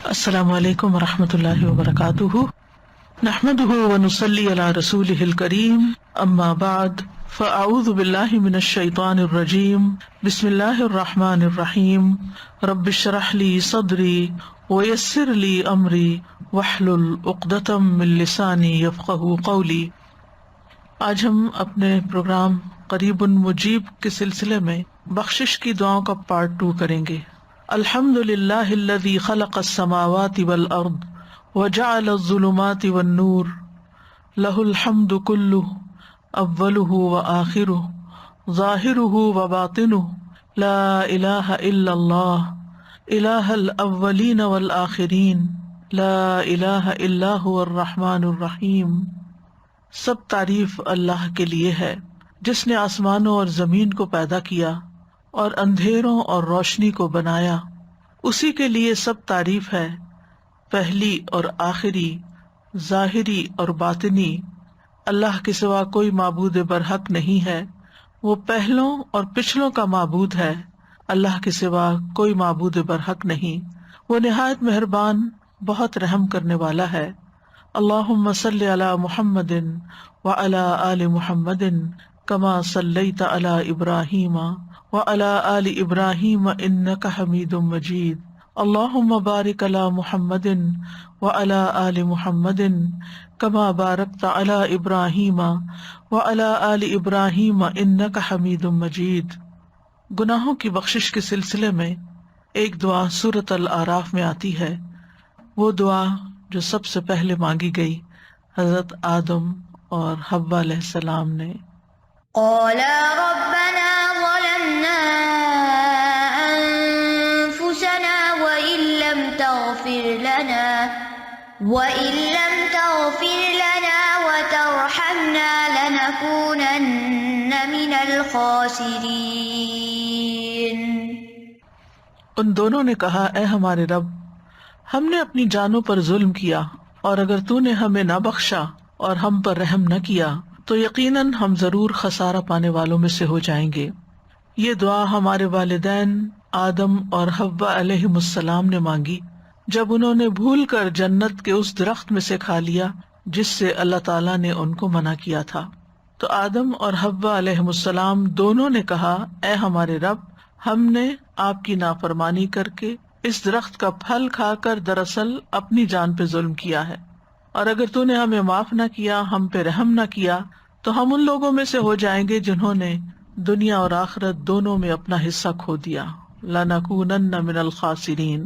السلام علیکم ورحمۃ اللہ وبرکاتہ، نحمده ونصلی علی رسولہ الکریم، اما بعد فاعوذ باللہ من الشیطان الرجیم، بسم اللہ الرحمن الرحیم، رب اشرح لی صدری ویسر لی امری واحلل عقدۃ من لسانی یفقہوا قولی۔ آج ہم اپنے پروگرام قریب مجیب کے سلسلے میں بخشش کی دعاؤں کا پارٹ 2 کریں گے۔ الحمد للہ الذی خلق السماوات والارض وجعل الظلمات والنور، لہ الحمد کلہ اولہ وآخرہ ظاہرہ وباطنہ، لا الہ الا اللہ الہ الاولین والآخرین، لا الہ الا هو الرحمن الرحیم۔ سب تعریف اللہ کے لیے ہے جس نے آسمانوں اور زمین کو پیدا کیا اور اندھیروں اور روشنی کو بنایا۔ اسی کے لیے سب تعریف ہے، پہلی اور آخری، ظاہری اور باطنی۔ اللہ کے سوا کوئی معبود برحق نہیں ہے، وہ پہلوں اور پچھلوں کا معبود ہے۔ اللہ کے سوا کوئی معبود برحق نہیں، وہ نہایت مہربان، بہت رحم کرنے والا ہے۔ اللہم صلی علی محمد وعلی آل محمد کما صلیت علی ابراہیم وعلی آل ابراہیم انک حمید مجید۔ اللہم بارک علی محمد وعلی آل محمد کما بارکت علی ابراہیم وعلی آل ابراہیم انک حمید مجید۔ گناہوں کی بخشش کے سلسلے میں ایک دعا سورۃ الاعراف میں آتی ہے، وہ دعا جو سب سے پہلے مانگی گئی حضرت آدم اور حوا علیہ السلام نے۔ قالا ربنا ظلمنا انفسنا وإن لم تغفر لنا وترحمنا لنكونن من الخاسرین۔ ان دونوں نے کہا، اے ہمارے رب، ہم نے اپنی جانوں پر ظلم کیا، اور اگر تو نے ہمیں نہ بخشا اور ہم پر رحم نہ کیا تو یقیناً ہم ضرور خسارہ پانے والوں میں سے ہو جائیں گے۔ یہ دعا ہمارے والدین آدم اور حوا علیہم السلام نے مانگی جب انہوں نے بھول کر جنت کے اس درخت میں سے کھا لیا جس سے اللہ تعالیٰ نے ان کو منع کیا تھا۔ تو آدم اور حوا علیہم السلام دونوں نے کہا، اے ہمارے رب، ہم نے آپ کی نافرمانی کر کے اس درخت کا پھل کھا کر دراصل اپنی جان پہ ظلم کیا ہے، اور اگر تو نے ہمیں معاف نہ کیا، ہم پہ رحم نہ کیا تو ہم ان لوگوں میں سے ہو جائیں گے جنہوں نے دنیا اور آخرت دونوں میں اپنا حصہ کھو دیا۔ لَنَكُونَنَّ مِنَ الْخَاسِرِينَ۔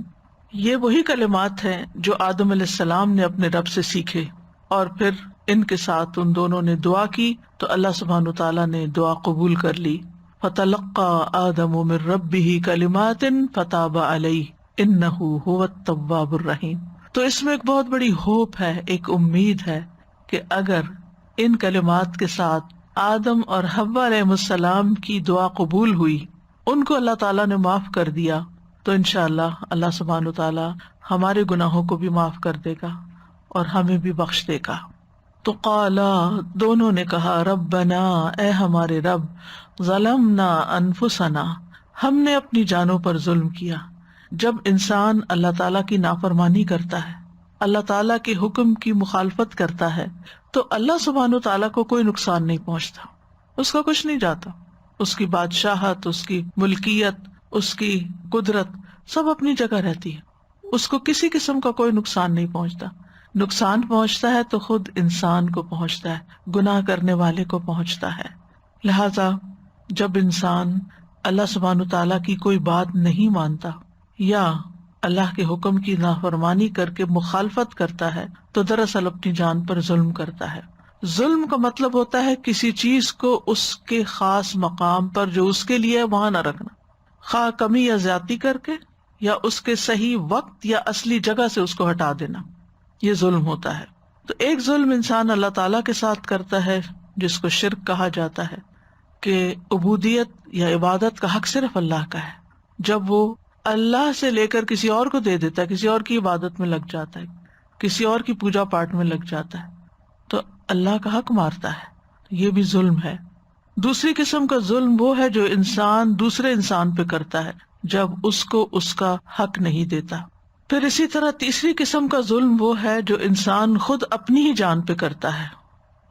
یہ وہی کلمات ہیں جو آدم علیہ السلام نے اپنے رب سے سیکھے، اور پھر ان کے ساتھ ان دونوں نے دعا کی تو اللہ سبحانہ تعالیٰ نے دعا قبول کر لی۔ فَتَلَقَّى آدَمُ مِن رَبِّهِ كَلِمَاتٍ فَتَابَ عَلَيْهِ إِنَّهُ هُوَ التَّوَّابُ الرَّحِيمُ۔ تو اس میں ایک بہت بڑی ہوپ ہے، ایک امید ہے کہ اگر ان کلمات کے ساتھ آدم اور حوا علیہ السلام کی دعا قبول ہوئی، ان کو اللہ تعالیٰ نے معاف کر دیا، تو انشاءاللہ اللہ سبحانہ تعالیٰ ہمارے گناہوں کو بھی معاف کر دے گا اور ہمیں بھی بخش دے گا۔ تو قالا، دونوں نے کہا، ربنا، اے ہمارے رب، ظلمنا انفسنا، ہم نے اپنی جانوں پر ظلم کیا۔ جب انسان اللہ تعالیٰ کی نافرمانی کرتا ہے، اللہ تعالیٰ کے حکم کی مخالفت کرتا ہے، تو اللہ سبحانہ تعالیٰ کو کوئی نقصان نہیں پہنچتا، اس کا کچھ نہیں جاتا، اس کی بادشاہت، اس کی ملکیت، اس کی قدرت سب اپنی جگہ رہتی ہے، اس کو کسی قسم کا کوئی نقصان نہیں پہنچتا۔ نقصان پہنچتا ہے تو خود انسان کو پہنچتا ہے، گناہ کرنے والے کو پہنچتا ہے۔ لہذا جب انسان اللہ سبحانہ تعالیٰ کی کوئی بات نہیں مانتا یا اللہ کے حکم کی نافرمانی کر کے مخالفت کرتا ہے تو دراصل اپنی جان پر ظلم کرتا ہے۔ ظلم کا مطلب ہوتا ہے کسی چیز کو اس کے خاص مقام پر جو اس کے لیے ہے وہاں نہ رکھنا، خواہ کمی یا زیادتی کر کے یا اس کے صحیح وقت یا اصلی جگہ سے اس کو ہٹا دینا، یہ ظلم ہوتا ہے۔ تو ایک ظلم انسان اللہ تعالیٰ کے ساتھ کرتا ہے جس کو شرک کہا جاتا ہے، کہ عبودیت یا عبادت کا حق صرف اللہ کا ہے، جب وہ اللہ سے لے کر کسی اور کو دے دیتا ہے، کسی اور کی عبادت میں لگ جاتا ہے، کسی اور کی پوجا پاٹ میں لگ جاتا ہے، تو اللہ کا حق مارتا ہے، یہ بھی ظلم ہے۔ دوسری قسم کا ظلم وہ ہے جو انسان دوسرے انسان پہ کرتا ہے جب اس کو اس کا حق نہیں دیتا۔ پھر اسی طرح تیسری قسم کا ظلم وہ ہے جو انسان خود اپنی ہی جان پہ کرتا ہے،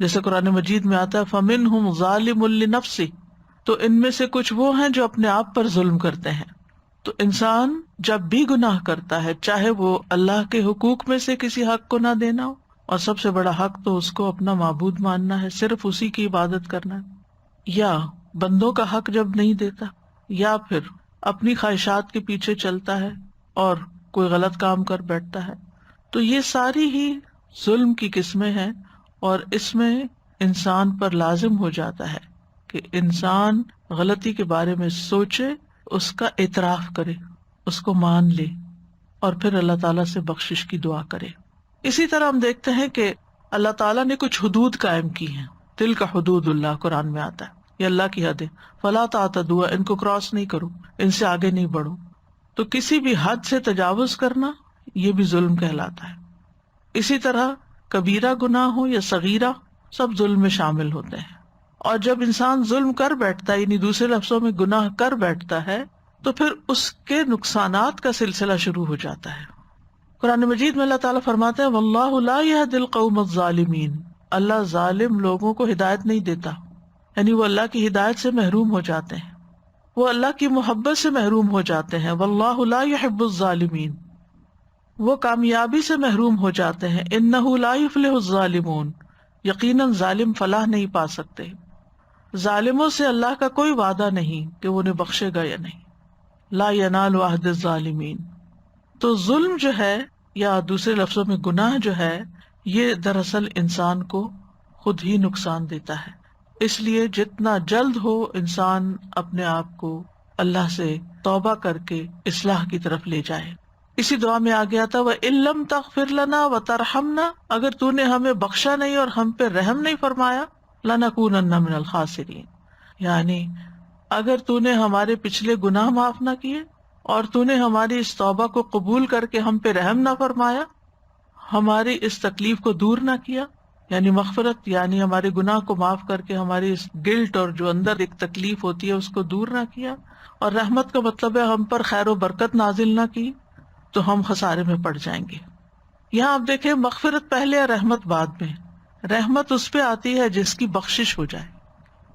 جیسے قرآن مجید میں آتا ہے فَمِنْهُمْ ظَالِمٌ لِنَفْسِهِ، تو ان میں سے کچھ وہ ہیں جو اپنے آپ پر ظلم کرتے ہیں۔ تو انسان جب بھی گناہ کرتا ہے، چاہے وہ اللہ کے حقوق میں سے کسی حق کو نہ دینا ہو، اور سب سے بڑا حق تو اس کو اپنا معبود ماننا ہے، صرف اسی کی عبادت کرنا ہے، یا بندوں کا حق جب نہیں دیتا، یا پھر اپنی خواہشات کے پیچھے چلتا ہے اور کوئی غلط کام کر بیٹھتا ہے، تو یہ ساری ہی ظلم کی قسمیں ہیں، اور اس میں انسان پر لازم ہو جاتا ہے کہ انسان غلطی کے بارے میں سوچے، اس کا اعتراف کرے، اس کو مان لے، اور پھر اللہ تعالیٰ سے بخشش کی دعا کرے۔ اسی طرح ہم دیکھتے ہیں کہ اللہ تعالیٰ نے کچھ حدود قائم کی ہیں، تلک حدود اللہ قرآن میں آتا ہے، یہ اللہ کی حد ہے، فلا تعتدوها، ان کو کراس نہیں کرو، ان سے آگے نہیں بڑھو۔ تو کسی بھی حد سے تجاوز کرنا یہ بھی ظلم کہلاتا ہے۔ اسی طرح کبیرہ گناہ ہو یا صغیرہ، سب ظلم میں شامل ہوتے ہیں، اور جب انسان ظلم کر بیٹھتا ہے، یعنی دوسرے لفظوں میں گناہ کر بیٹھتا ہے، تو پھر اس کے نقصانات کا سلسلہ شروع ہو جاتا ہے۔ قرآن مجید میں اللہ تعالیٰ فرماتے ہیں واللہ لا یہدی القوم الظالمین، اللہ ظالم لوگوں کو ہدایت نہیں دیتا، یعنی وہ اللہ کی ہدایت سے محروم ہو جاتے ہیں، وہ اللہ کی محبت سے محروم ہو جاتے ہیں۔ واللہ لا یحب الظالمین، وہ کامیابی سے محروم ہو جاتے ہیں۔ انہ لا یفلح الظالمون، یقیناً ظالم فلاح نہیں پا سکتے۔ ظالموں سے اللہ کا کوئی وعدہ نہیں کہ وہ انہیں بخشے گا یا نہیں۔ لا ینال عہد الظالمین۔ تو ظلم جو ہے، یا دوسرے لفظوں میں گناہ جو ہے، یہ دراصل انسان کو خود ہی نقصان دیتا ہے۔ اس لیے جتنا جلد ہو انسان اپنے آپ کو اللہ سے توبہ کر کے اصلاح کی طرف لے جائے۔ اسی دعا میں آ گیا تھا وَإِن لَّمْ تَغْفِرْ لَنَا وَتَرْحَمْنَا، اگر تو نے ہمیں بخشا نہیں اور ہم پہ رحم نہیں فرمایا، لَنَكُونَنَّ مِنَ الْخَاسِرِينَ، یعنی اگر تو نے ہمارے پچھلے گناہ معاف نہ کیے اور تو نے ہماری اس توبہ کو قبول کر کے ہم پہ رحم نہ فرمایا، ہماری اس تکلیف کو دور نہ کیا، یعنی مغفرت، یعنی ہمارے گناہ کو معاف کر کے ہماری اس گلٹ اور جو اندر ایک تکلیف ہوتی ہے اس کو دور نہ کیا، اور رحمت کا مطلب ہے ہم پر خیر و برکت نازل نہ کی، تو ہم خسارے میں پڑ جائیں گے۔ یہاں آپ دیکھیں مغفرت پہلے اور رحمت بعد میں۔ رحمت اس پہ آتی ہے جس کی بخشش ہو جائے۔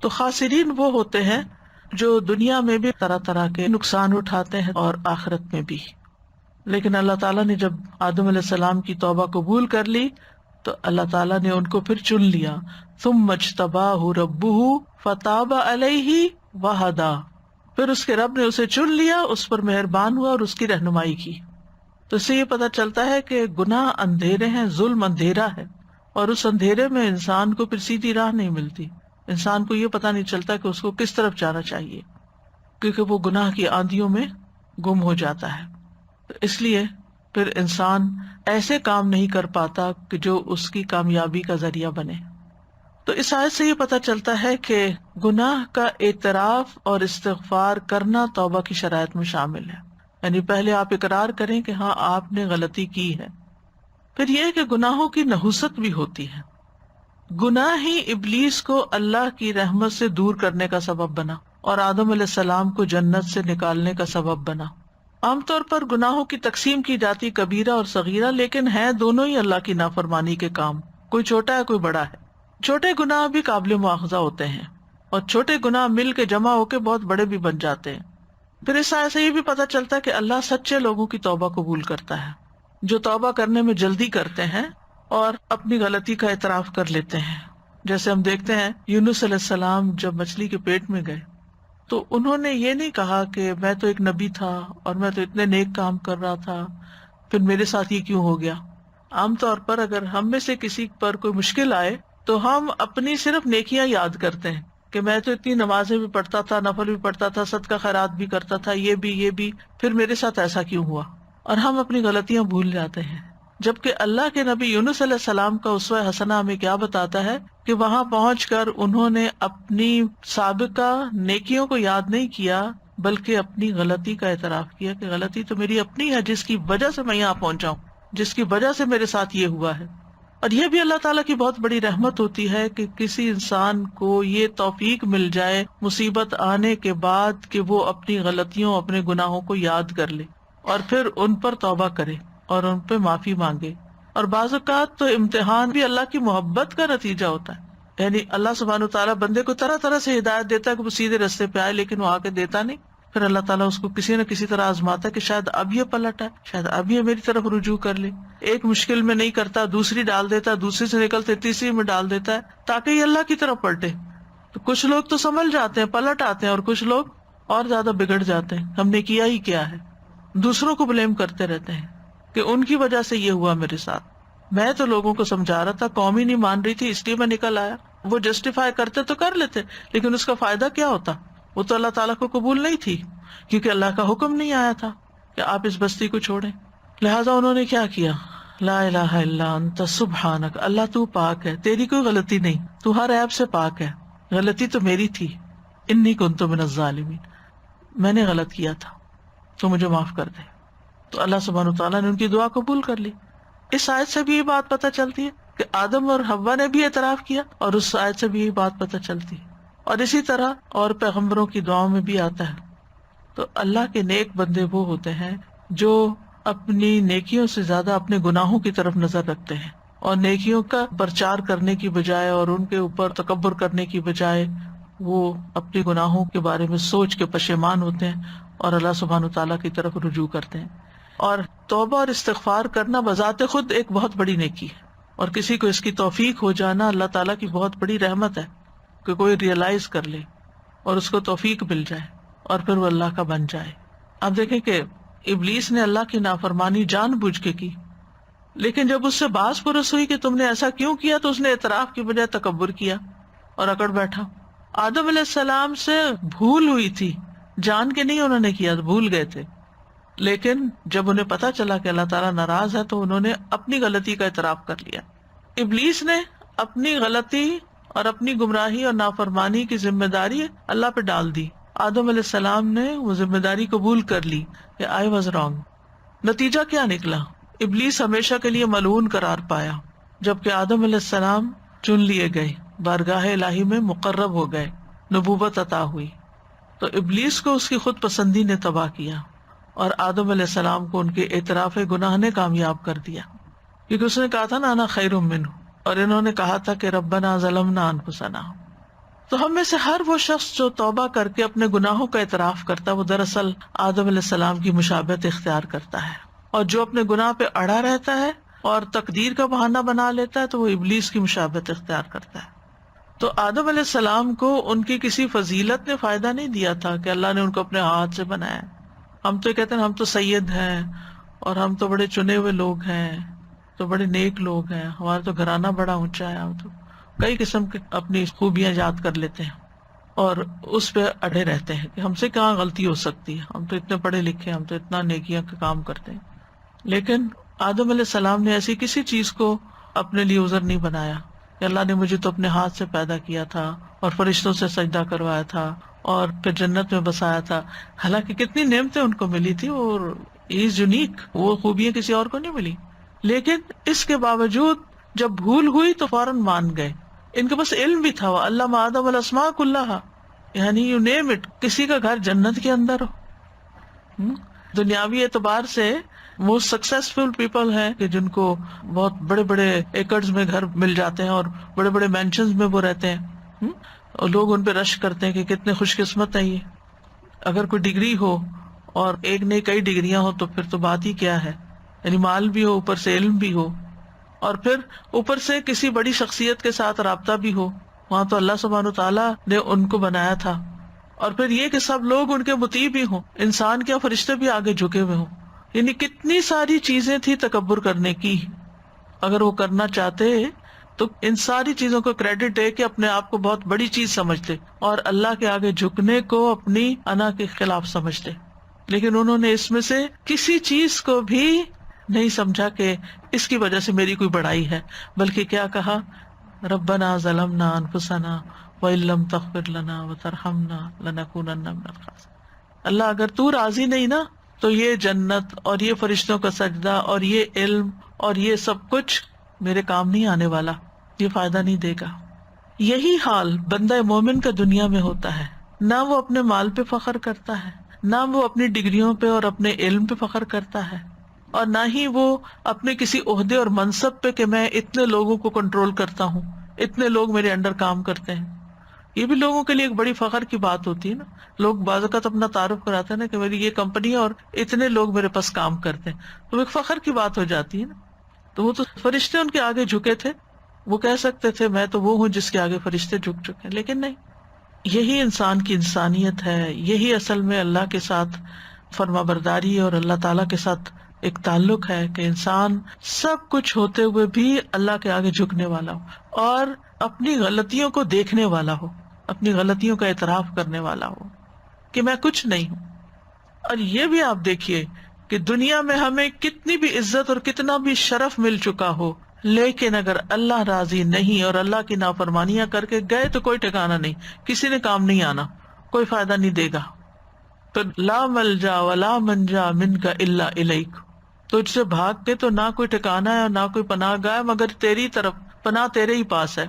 تو خاسرین وہ ہوتے ہیں جو دنیا میں بھی طرح طرح کے نقصان اٹھاتے ہیں اور آخرت میں بھی۔ لیکن اللہ تعالیٰ نے جب آدم علیہ السلام کی توبہ قبول کر لی تو اللہ تعالیٰ نے ان کو پھر چن لیا، ثم اجتباہ ربہ فتاب علیہ وہدی، پھر اس کے رب نے اسے چن لیا، اس پر مہربان ہوا اور اس کی رہنمائی کی۔ تو اس سے یہ پتہ چلتا ہے کہ گناہ اندھیرے ہیں، ظلم اندھیرا ہے، اور اس اندھیرے میں انسان کو پھر سیدھی راہ نہیں ملتی، انسان کو یہ پتہ نہیں چلتا کہ اس کو کس طرف جانا چاہیے، کیونکہ وہ گناہ کی آندھیوں میں گم ہو جاتا ہے۔ تو اس لیے پھر انسان ایسے کام نہیں کر پاتا کہ جو اس کی کامیابی کا ذریعہ بنے۔ تو اس آیت سے یہ پتہ چلتا ہے کہ گناہ کا اعتراف اور استغفار کرنا توبہ کی شرائط میں شامل ہے، یعنی پہلے آپ اقرار کریں کہ ہاں آپ نے غلطی کی ہے۔ پھر یہ کہ گناہوں کی نحوست بھی ہوتی ہے۔ گناہ ہی ابلیس کو اللہ کی رحمت سے دور کرنے کا سبب بنا اور آدم علیہ السلام کو جنت سے نکالنے کا سبب بنا۔ عام طور پر گناہوں کی تقسیم کی جاتی کبیرہ اور صغیرہ، لیکن ہیں دونوں ہی اللہ کی نافرمانی کے کام، کوئی چھوٹا ہے کوئی بڑا ہے۔ چھوٹے گناہ بھی قابل مواخذہ ہوتے ہیں، اور چھوٹے گناہ مل کے جمع ہو کے بہت بڑے بھی بن جاتے ہیں۔ پھر اس آیت سے یہ بھی پتہ چلتا ہے کہ اللہ سچے لوگوں کی توبہ قبول کرتا ہے، جو توبہ کرنے میں جلدی کرتے ہیں اور اپنی غلطی کا اعتراف کر لیتے ہیں۔ جیسے ہم دیکھتے ہیں یونس علیہ السلام جب مچھلی کے پیٹ میں گئے تو انہوں نے یہ نہیں کہا کہ میں تو ایک نبی تھا اور میں تو اتنے نیک کام کر رہا تھا، پھر میرے ساتھ یہ کیوں ہو گیا۔ عام طور پر اگر ہم میں سے کسی پر کوئی مشکل آئے تو ہم اپنی صرف نیکیاں یاد کرتے ہیں کہ میں تو اتنی نمازیں بھی پڑھتا تھا، نفل بھی پڑھتا تھا، صدقہ خیرات بھی کرتا تھا، یہ بھی، پھر میرے ساتھ ایسا کیوں ہوا، اور ہم اپنی غلطیاں بھول جاتے ہیں۔ جبکہ اللہ کے نبی یونس علیہ السلام کا اسوہ حسنہ ہمیں کیا بتاتا ہے کہ وہاں پہنچ کر انہوں نے اپنی سابقہ نیکیوں کو یاد نہیں کیا بلکہ اپنی غلطی کا اعتراف کیا کہ غلطی تو میری اپنی ہے، جس کی وجہ سے میں یہاں پہنچا ہوں، جس کی وجہ سے میرے ساتھ یہ ہوا ہے۔ اور یہ بھی اللہ تعالیٰ کی بہت بڑی رحمت ہوتی ہے کہ کسی انسان کو یہ توفیق مل جائے مصیبت آنے کے بعد کہ وہ اپنی غلطیوں، اپنے گناہوں کو یاد کر لے اور پھر ان پر توبہ کرے۔ اور ان پہ معافی مانگے. اور بعض اوقات تو امتحان بھی اللہ کی محبت کا نتیجہ ہوتا ہے. یعنی اللہ سبحانہ وتعالیٰ بندے کو طرح طرح سے ہدایت دیتا ہے کہ وہ سیدھے راستے پہ آئے، لیکن وہ آ کے دیتا نہیں. پھر اللہ تعالیٰ اس کو کسی نہ کسی طرح آزماتا ہے کہ شاید اب یہ پلٹ ہے، شاید اب یہ میری طرف رجوع کر لے. ایک مشکل میں نہیں کرتا، دوسری ڈال دیتا ہے، دوسری سے نکلتے تیسری میں ڈال دیتا ہے تاکہ یہ اللہ کی طرف پلٹے. تو کچھ لوگ تو سنبھل جاتے ہیں، پلٹ آتے ہیں، اور کچھ لوگ اور زیادہ بگڑ جاتے ہیں. ہم نے کیا ہی کیا ہے، دوسروں کو بلیم کرتے رہتے ہیں کہ ان کی وجہ سے یہ ہوا میرے ساتھ. میں تو لوگوں کو سمجھا رہا تھا، قوم ہی نہیں مان رہی تھی، اس لیے میں نکل آیا. وہ جسٹیفائی کرتے تو کر لیتے، لیکن اس کا فائدہ کیا ہوتا؟ وہ تو اللہ تعالیٰ کو قبول نہیں تھی، کیونکہ اللہ کا حکم نہیں آیا تھا کہ آپ اس بستی کو چھوڑیں. لہٰذا انہوں نے کیا کیا؟ لا الہ الا انت سبحانک، اللہ تو پاک ہے، تیری کوئی غلطی نہیں، تو ہر عیب سے پاک ہے. غلطی تو میری تھی، انی کنت من الظالمین، میں نے غلط کیا تھا، تو مجھے معاف کر دے. تو اللہ سبحانہ تعالیٰ نے ان کی دعا قبول کر لی. اس آیت سے بھی یہ بات پتہ چلتی ہے کہ آدم اور حوا نے بھی اعتراف کیا، اور اس آیت سے بھی یہ بات پتہ چلتی ہے. اور اسی طرح اور پیغمبروں کی دعاؤں میں بھی آتا ہے. تو اللہ کے نیک بندے وہ ہوتے ہیں جو اپنی نیکیوں سے زیادہ اپنے گناہوں کی طرف نظر رکھتے ہیں، اور نیکیوں کا پرچار کرنے کی بجائے اور ان کے اوپر تکبر کرنے کی بجائے وہ اپنے گناہوں کے بارے میں سوچ کے پشیمان ہوتے ہیں اور اللہ سبحانہ تعالیٰ کی طرف رجوع کرتے ہیں. اور توبہ اور استغفار کرنا بذات خود ایک بہت بڑی نیکی ہے، اور کسی کو اس کی توفیق ہو جانا اللہ تعالیٰ کی بہت بڑی رحمت ہے کہ کوئی ریئلائز کر لے اور اس کو توفیق مل جائے اور پھر وہ اللہ کا بن جائے. آپ دیکھیں کہ ابلیس نے اللہ کی نافرمانی جان بوجھ کے کی، لیکن جب اس سے باز پرس ہوئی کہ تم نے ایسا کیوں کیا، تو اس نے اعتراف کی بجائے تکبر کیا اور اکڑ بیٹھا. آدم علیہ السلام سے بھول ہوئی تھی، جان کے نہیں انہوں نے کیا، بھول گئے تھے. لیکن جب انہیں پتا چلا کہ اللہ تعالیٰ ناراض ہے تو انہوں نے اپنی غلطی کا اعتراف کر لیا. ابلیس نے اپنی غلطی اور اپنی گمراہی اور نافرمانی کی ذمہ داری اللہ پہ ڈال دی. آدم علیہ السلام نے وہ ذمہ داری قبول کر لی کہ I was wrong. نتیجہ کیا نکلا؟ ابلیس ہمیشہ کے لیے ملعون قرار پایا، جبکہ آدم علیہ السلام چن لیے گئے، بارگاہ الہی میں مقرب ہو گئے، نبوت عطا ہوئی. تو ابلیس کو اس کی خود پسندی نے تباہ کیا، اور آدم علیہ السلام کو ان کے اعتراف گناہ نے کامیاب کر دیا، کیونکہ اس نے کہا تھا نا انا خیر منہ، اور انہوں نے کہا تھا کہ ربنا ظلمنا انفسنا. تو ہم میں سے ہر وہ شخص جو توبہ کر کے اپنے گناہوں کا اعتراف کرتا ہے وہ دراصل آدم علیہ السلام کی مشابہت اختیار کرتا ہے، اور جو اپنے گناہ پہ اڑا رہتا ہے اور تقدیر کا بہانہ بنا لیتا ہے تو وہ ابلیس کی مشابہت اختیار کرتا ہے. تو آدم علیہ السلام کو ان کی کسی فضیلت نے فائدہ نہیں دیا تھا کہ اللہ نے ان کو اپنے ہاتھ سے بنایا. ہم تو کہتے ہیں ہم تو سید ہیں اور ہم تو بڑے چنے ہوئے لوگ ہیں، تو بڑے نیک لوگ ہیں، ہمارا تو گھرانہ بڑا اونچا ہے، ہم تو کئی قسم کے اپنی خوبیاں یاد کر لیتے ہیں اور اس پہ اڑے رہتے ہیں کہ ہم سے کہاں غلطی ہو سکتی ہے، ہم تو اتنے پڑھے لکھے، ہم تو اتنا نیکیاں کا کام کرتے ہیں. لیکن آدم علیہ السلام نے ایسی کسی چیز کو اپنے لیے عذر نہیں بنایا کہ اللہ نے مجھے تو اپنے ہاتھ سے پیدا کیا تھا اور فرشتوں سے سجدہ کروایا تھا اور پھر جنت میں بسایا تھا. حالانکہ کتنی نعمتیں ان کو ملی تھی اور از یونیک، وہ خوبیاں کسی اور کو نہیں ملی. لیکن اس کے باوجود جب بھول ہوئی تو فوراً مان گئے. ان کے پاس علم بھی تھا، علم آدم الاسماء کلھا، یعنی یو نیم اٹ، کسی کا گھر جنت کے اندر ہو. دنیاوی اعتبار سے وہ سکسیسفل پیپل ہیں کہ جن کو بہت بڑے بڑے ایکڑز میں گھر مل جاتے ہیں اور بڑے بڑے مینشنز میں وہ رہتے ہیں، اور لوگ ان پہ رش کرتے ہیں کہ کتنے خوش قسمت ہیں یہ. اگر کوئی ڈگری ہو اور ایک نہیں کئی ڈگریاں ہو تو پھر تو بات ہی کیا ہے. یعنی مال بھی ہو، اوپر سے علم بھی ہو، اور پھر اوپر سے کسی بڑی شخصیت کے ساتھ رابطہ بھی ہو. وہاں تو اللہ سبحانہ تعالیٰ نے ان کو بنایا تھا. اور پھر یہ کہ سب لوگ ان کے مطیع بھی ہوں، انسان کیا فرشتے بھی آگے جھکے ہوئے ہوں. یعنی کتنی ساری چیزیں تھی تکبر کرنے کی. اگر وہ کرنا چاہتے تو ان ساری چیزوں کو کریڈٹ دے کے اپنے آپ کو بہت بڑی چیز سمجھتے اور اللہ کے آگے جھکنے کو اپنی انا کے خلاف سمجھتے. لیکن انہوں نے اس میں سے کسی چیز کو بھی نہیں سمجھا کہ اس کی وجہ سے میری کوئی بڑائی ہے، بلکہ کیا کہا، ربنا ظلمنا انفسنا وَإِن لَّمْ تَغْفِرْ لَنَا وَتَرْحَمْنَا لَنَكُونَنَّ مِنَ الْخَاسِرِينَ. اللہ اگر تو راضی نہیں نا تو یہ جنت اور یہ فرشتوں کا سجدہ اور یہ علم اور یہ سب کچھ میرے کام نہیں آنے والا، یہ فائدہ نہیں دے گا. یہی حال بندہ مومن کا دنیا میں ہوتا ہے. نہ وہ اپنے مال پہ فخر کرتا ہے، نہ وہ اپنی ڈگریوں پہ اور اپنے علم پہ فخر کرتا ہے، اور نہ ہی وہ اپنے کسی عہدے اور منصب پہ کہ میں اتنے لوگوں کو کنٹرول کرتا ہوں، اتنے لوگ میرے انڈر کام کرتے ہیں. یہ بھی لوگوں کے لیے ایک بڑی فخر کی بات ہوتی ہے نا. لوگ بعض اوقات اپنا تعارف کراتے ہیں نا کہ میری یہ کمپنی ہے اور اتنے لوگ میرے پاس کام کرتے ہیں، تو ایک فخر کی بات ہو جاتی ہے نا. تو وہ تو فرشتے ان کے آگے جھکے تھے، وہ کہہ سکتے تھے میں تو وہ ہوں جس کے آگے فرشتے جھک چکے ہیں، لیکن نہیں. یہی انسان کی انسانیت ہے، یہی اصل میں اللہ کے ساتھ فرما برداری اور اللہ تعالیٰ کے ساتھ ایک تعلق ہے کہ انسان سب کچھ ہوتے ہوئے بھی اللہ کے آگے جھکنے والا ہو اور اپنی غلطیوں کو دیکھنے والا ہو، اپنی غلطیوں کا اعتراف کرنے والا ہو کہ میں کچھ نہیں ہوں. اور یہ بھی آپ دیکھیے کہ دنیا میں ہمیں کتنی بھی عزت اور کتنا بھی شرف مل چکا ہو، لیکن اگر اللہ راضی نہیں اور اللہ کی نافرمانیاں کر کے گئے تو کوئی ٹھکانا نہیں، کسی نے کام نہیں آنا، کوئی فائدہ نہیں دے گا. تو لا ملجا ولا منجا منک الا الیک، تجھ سے بھاگ کے تو نہ کوئی ٹھکانا ہے اور نہ کوئی پناہ گاہ ہے مگر تیری طرف، پناہ تیرے ہی پاس ہے.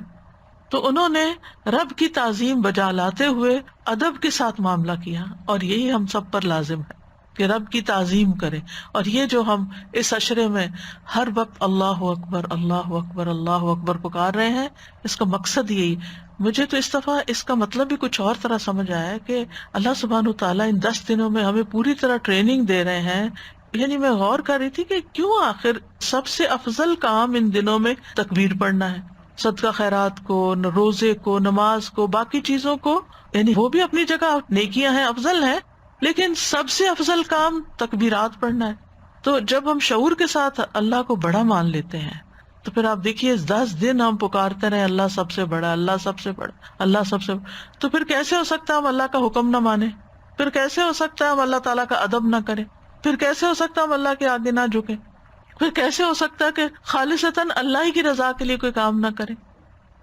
تو انہوں نے رب کی تعظیم بجا لاتے ہوئے ادب کے ساتھ معاملہ کیا، اور یہی ہم سب پر لازم ہے کہ رب کی تعظیم کریں. اور یہ جو ہم اس عشرے میں ہر وقت اللہ اکبر اللہ اکبر اللہ اکبر پکار رہے ہیں، اس کا مقصد یہی. مجھے تو اس دفعہ اس کا مطلب بھی کچھ اور طرح سمجھ آیا ہے کہ اللہ سبحانہ وتعالیٰ ان 10 دنوں میں ہمیں پوری طرح ٹریننگ دے رہے ہیں. یعنی میں غور کر رہی تھی کہ کیوں آخر سب سے افضل کام ان دنوں میں تکبیر پڑھنا ہے، صدقہ خیرات کو، روزے کو، نماز کو، باقی چیزوں کو، یعنی وہ بھی اپنی جگہ نیکیاں ہیں، افضل ہیں، لیکن سب سے افضل کام تکبیرات پڑھنا ہے. تو جب ہم شعور کے ساتھ اللہ کو بڑا مان لیتے ہیں تو پھر آپ دیکھیے 10 دن ہم پکارتے رہے اللہ سب سے بڑا، اللہ سب سے بڑا، اللہ سب سے بڑا. تو پھر کیسے ہو سکتا ہے ہم اللہ کا حکم نہ مانیں؟ پھر کیسے ہو سکتا ہے ہم اللہ تعالیٰ کا ادب نہ کریں؟ پھر کیسے ہو سکتا ہے ہم اللہ کے آگے نہ جھکیں؟ پھر کیسے ہو سکتا ہے کہ خالصتاً اللہ ہی کی رضا کے لیے کوئی کام نہ کریں؟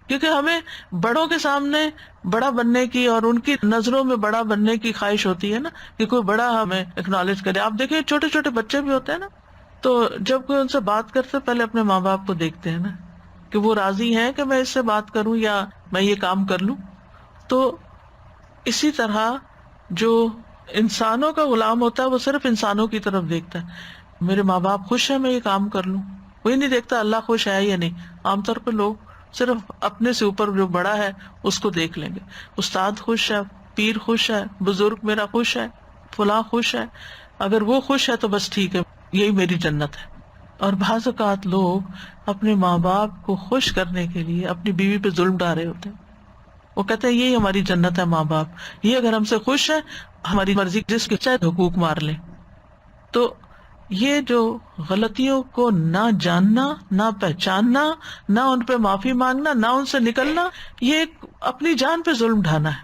کیونکہ ہمیں بڑوں کے سامنے بڑا بننے کی اور ان کی نظروں میں بڑا بننے کی خواہش ہوتی ہے نا، کہ کوئی بڑا ہمیں اکنالج کرے. آپ دیکھیں چھوٹے چھوٹے بچے بھی ہوتے ہیں نا، تو جب کوئی ان سے بات کرتے پہلے اپنے ماں باپ کو دیکھتے ہیں نا کہ وہ راضی ہیں کہ میں اس سے بات کروں یا میں یہ کام کر لوں. تو اسی طرح جو انسانوں کا غلام ہوتا ہے وہ صرف انسانوں کی طرف دیکھتا ہے، میرے ماں باپ خوش ہیں میں یہ کام کر لوں، کوئی نہیں دیکھتا اللہ خوش ہے یا نہیں. عام طور پہ لوگ صرف اپنے سے اوپر جو بڑا ہے اس کو دیکھ لیں گے. استاد خوش ہے، پیر خوش ہے، بزرگ میرا خوش ہے، فلاں خوش ہے، اگر وہ خوش ہے تو بس ٹھیک ہے، یہی میری جنت ہے. اور بعض اوقات لوگ اپنے ماں باپ کو خوش کرنے کے لیے اپنی بیوی پہ ظلم ڈھا رہے ہوتے ہیں. وہ کہتے ہیں یہی ہماری جنت ہے ماں باپ، یہ اگر ہم سے خوش ہے ہماری مرضی جس کے چاہے حقوق مار لیں. تو یہ جو غلطیوں کو نہ جاننا، نہ پہچاننا، نہ ان پہ معافی مانگنا، نہ ان سے نکلنا، یہ ایک اپنی جان پہ ظلم ڈھانا ہے.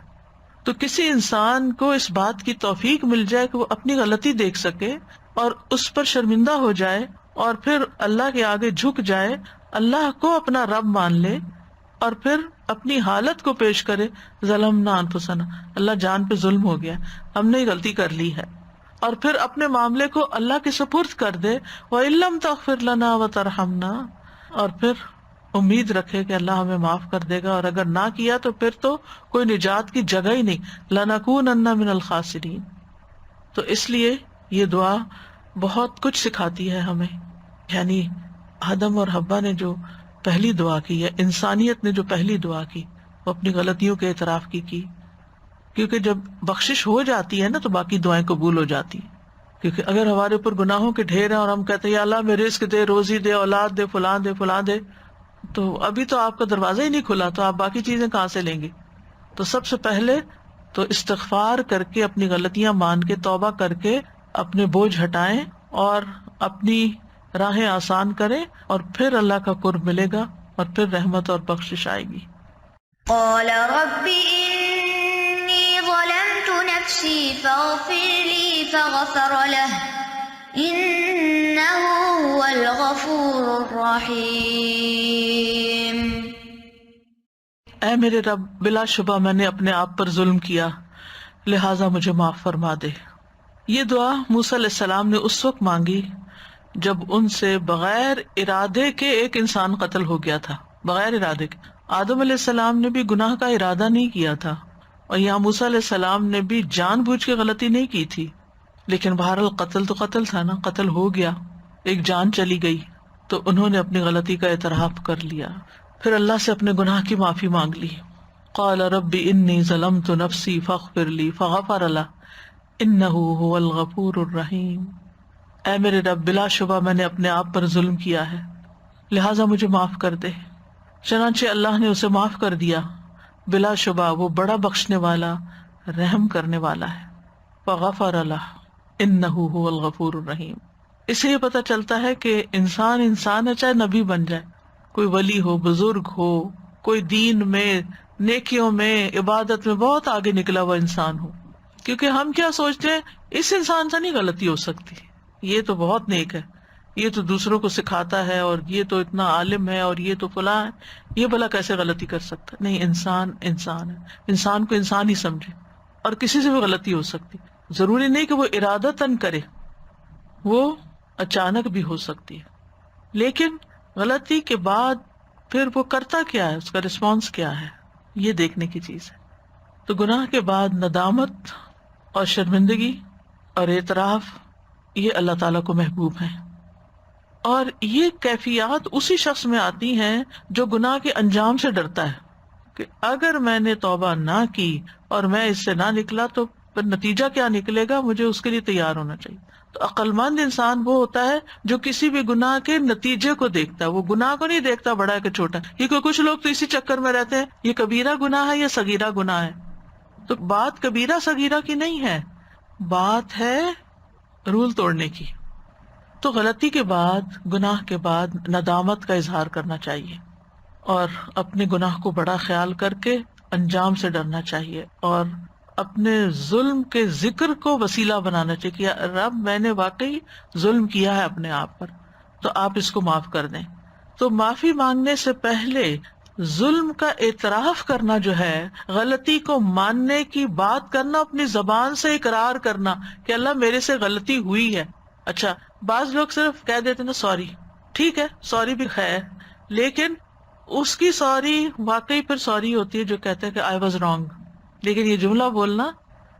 تو کسی انسان کو اس بات کی توفیق مل جائے کہ وہ اپنی غلطی دیکھ سکے اور اس پر شرمندہ ہو جائے اور پھر اللہ کے آگے جھک جائے، اللہ کو اپنا رب مان لے اور پھر اپنی حالت کو پیش کرے، ظلمنا انفسنا، اللہ جان پہ ظلم ہو گیا، ہم نے غلطی کر لی ہے، اور پھر اپنے معاملے کو اللہ کے سپرد کر دے. وَإِن لَّمْ تَغْفِرْ لَنَا وَتَرْحَمْنَا، اور پھر امید رکھے کہ اللہ ہمیں معاف کر دے گا، اور اگر نہ کیا تو پھر تو کوئی نجات کی جگہ ہی نہیں، لَنَكُونَنَّ مِنَ الْخَاسِرِينَ. تو اس لیے یہ دعا بہت کچھ سکھاتی ہے ہمیں. یعنی آدم اور حوا نے جو پہلی دعا کی ہے، انسانیت نے جو پہلی دعا کی، وہ اپنی غلطیوں کے اعتراف کی، کیونکہ جب بخشش ہو جاتی ہے نا تو باقی دعائیں قبول ہو جاتی ہیں. کیونکہ اگر ہمارے اوپر گناہوں کے ڈھیر ہیں اور ہم کہتے ہیں یا اللہ میں رزق دے، روزی دے، اولاد دے، فلاں دے، فلاں دے، تو ابھی تو آپ کا دروازہ ہی نہیں کھلا، تو آپ باقی چیزیں کہاں سے لیں گے؟ تو سب سے پہلے تو استغفار کر کے، اپنی غلطیاں مان کے، توبہ کر کے اپنے بوجھ ہٹائیں اور اپنی راہیں آسان کریں، اور پھر اللہ کا قرب ملے گا اور پھر رحمت اور بخشش آئے گی. قال رب إني ظلمت نفسي فاغفر لي فغفر له إنه هو الغفور الرحيم. اے میرے رب، بلا شبہ میں نے اپنے آپ پر ظلم کیا، لہٰذا مجھے معاف فرما دے. یہ دعا موسیٰ علیہ السلام نے اس وقت مانگی جب ان سے بغیر ارادے کے ایک انسان قتل ہو گیا تھا، بغیر ارادے کے. آدم علیہ السلام نے بھی گناہ کا ارادہ نہیں کیا تھا، اور یہاں موسیٰ علیہ السلام نے بھی جان بوجھ کے غلطی نہیں کی تھی، لیکن بہرحال قتل تو قتل تھا نا، قتل ہو گیا. ایک جان چلی گئی تو انہوں نے اپنی غلطی کا اعتراف کر لیا، پھر اللہ سے اپنے گناہ کی معافی مانگ لی. قال رب انی ظلمت نفسی فاغفر لی فغفر لہ انہ هو الغفور الرحیم. اے میرے رب، بلا شبہ میں نے اپنے آپ پر ظلم کیا ہے، لہٰذا مجھے معاف کر دے. چنانچہ اللہ نے اسے معاف کر دیا، بلا شبہ وہ بڑا بخشنے والا رحم کرنے والا ہے. فغفر لہ انہ هو الغفور الرحیم. اس سے یہ پتہ چلتا ہے کہ انسان ہے، چاہے نبی بن جائے، کوئی ولی ہو، بزرگ ہو، کوئی دین میں، نیکیوں میں، عبادت میں بہت آگے نکلا ہوا انسان ہو. کیونکہ ہم کیا سوچتے ہیں، اس انسان سے نہیں غلطی ہو سکتی، یہ تو بہت نیک ہے، یہ تو دوسروں کو سکھاتا ہے، اور یہ تو اتنا عالم ہے، اور یہ تو فلاں ہے، یہ بھلا کیسے غلطی کر سکتا؟ نہیں، انسان ہے، انسان کو انسان ہی سمجھے، اور کسی سے بھی غلطی ہو سکتی. ضروری نہیں کہ وہ ارادتاً کرے، وہ اچانک بھی ہو سکتی ہے. لیکن غلطی کے بعد پھر وہ کرتا کیا ہے، اس کا رسپانس کیا ہے، یہ دیکھنے کی چیز ہے. تو گناہ کے بعد ندامت اور شرمندگی اور اعتراف، یہ اللہ تعالیٰ کو محبوب ہے. اور یہ کیفیات اسی شخص میں آتی ہیں جو گناہ کے انجام سے ڈرتا ہے، کہ اگر میں نے توبہ نہ کی اور میں اس سے نہ نکلا تو پھر نتیجہ کیا نکلے گا، مجھے اس کے لیے تیار ہونا چاہیے. تو عقل مند انسان وہ ہوتا ہے جو کسی بھی گناہ کے نتیجے کو دیکھتا ہے، وہ گناہ کو نہیں دیکھتا بڑا ہے کہ چھوٹا. کیونکہ کچھ لوگ تو اسی چکر میں رہتے ہیں، یہ کبیرہ گناہ ہے یا صغیرہ گناہ ہے. تو بات کبیرہ صغیرہ کی نہیں ہے، بات ہے رول توڑنے کی. تو غلطی کے بعد، گناہ کے بعد ندامت کا اظہار کرنا چاہیے، اور اپنے گناہ کو بڑا خیال کر کے انجام سے ڈرنا چاہیے، اور اپنے ظلم کے ذکر کو وسیلہ بنانا چاہیے کہ رب میں نے واقعی ظلم کیا ہے اپنے آپ پر، تو آپ اس کو معاف کر دیں. تو معافی مانگنے سے پہلے ظلم کا اعتراف کرنا جو ہے، غلطی کو ماننے کی بات کرنا، اپنی زبان سے اقرار کرنا کہ اللہ میرے سے غلطی ہوئی ہے. اچھا، بعض لوگ صرف کہہ دیتے نا سوری، ٹھیک ہے سوری بھی خیر، لیکن اس کی سوری واقعی پھر سوری ہوتی ہے جو کہتے ہیں کہ آئی واز رانگ. لیکن یہ جملہ بولنا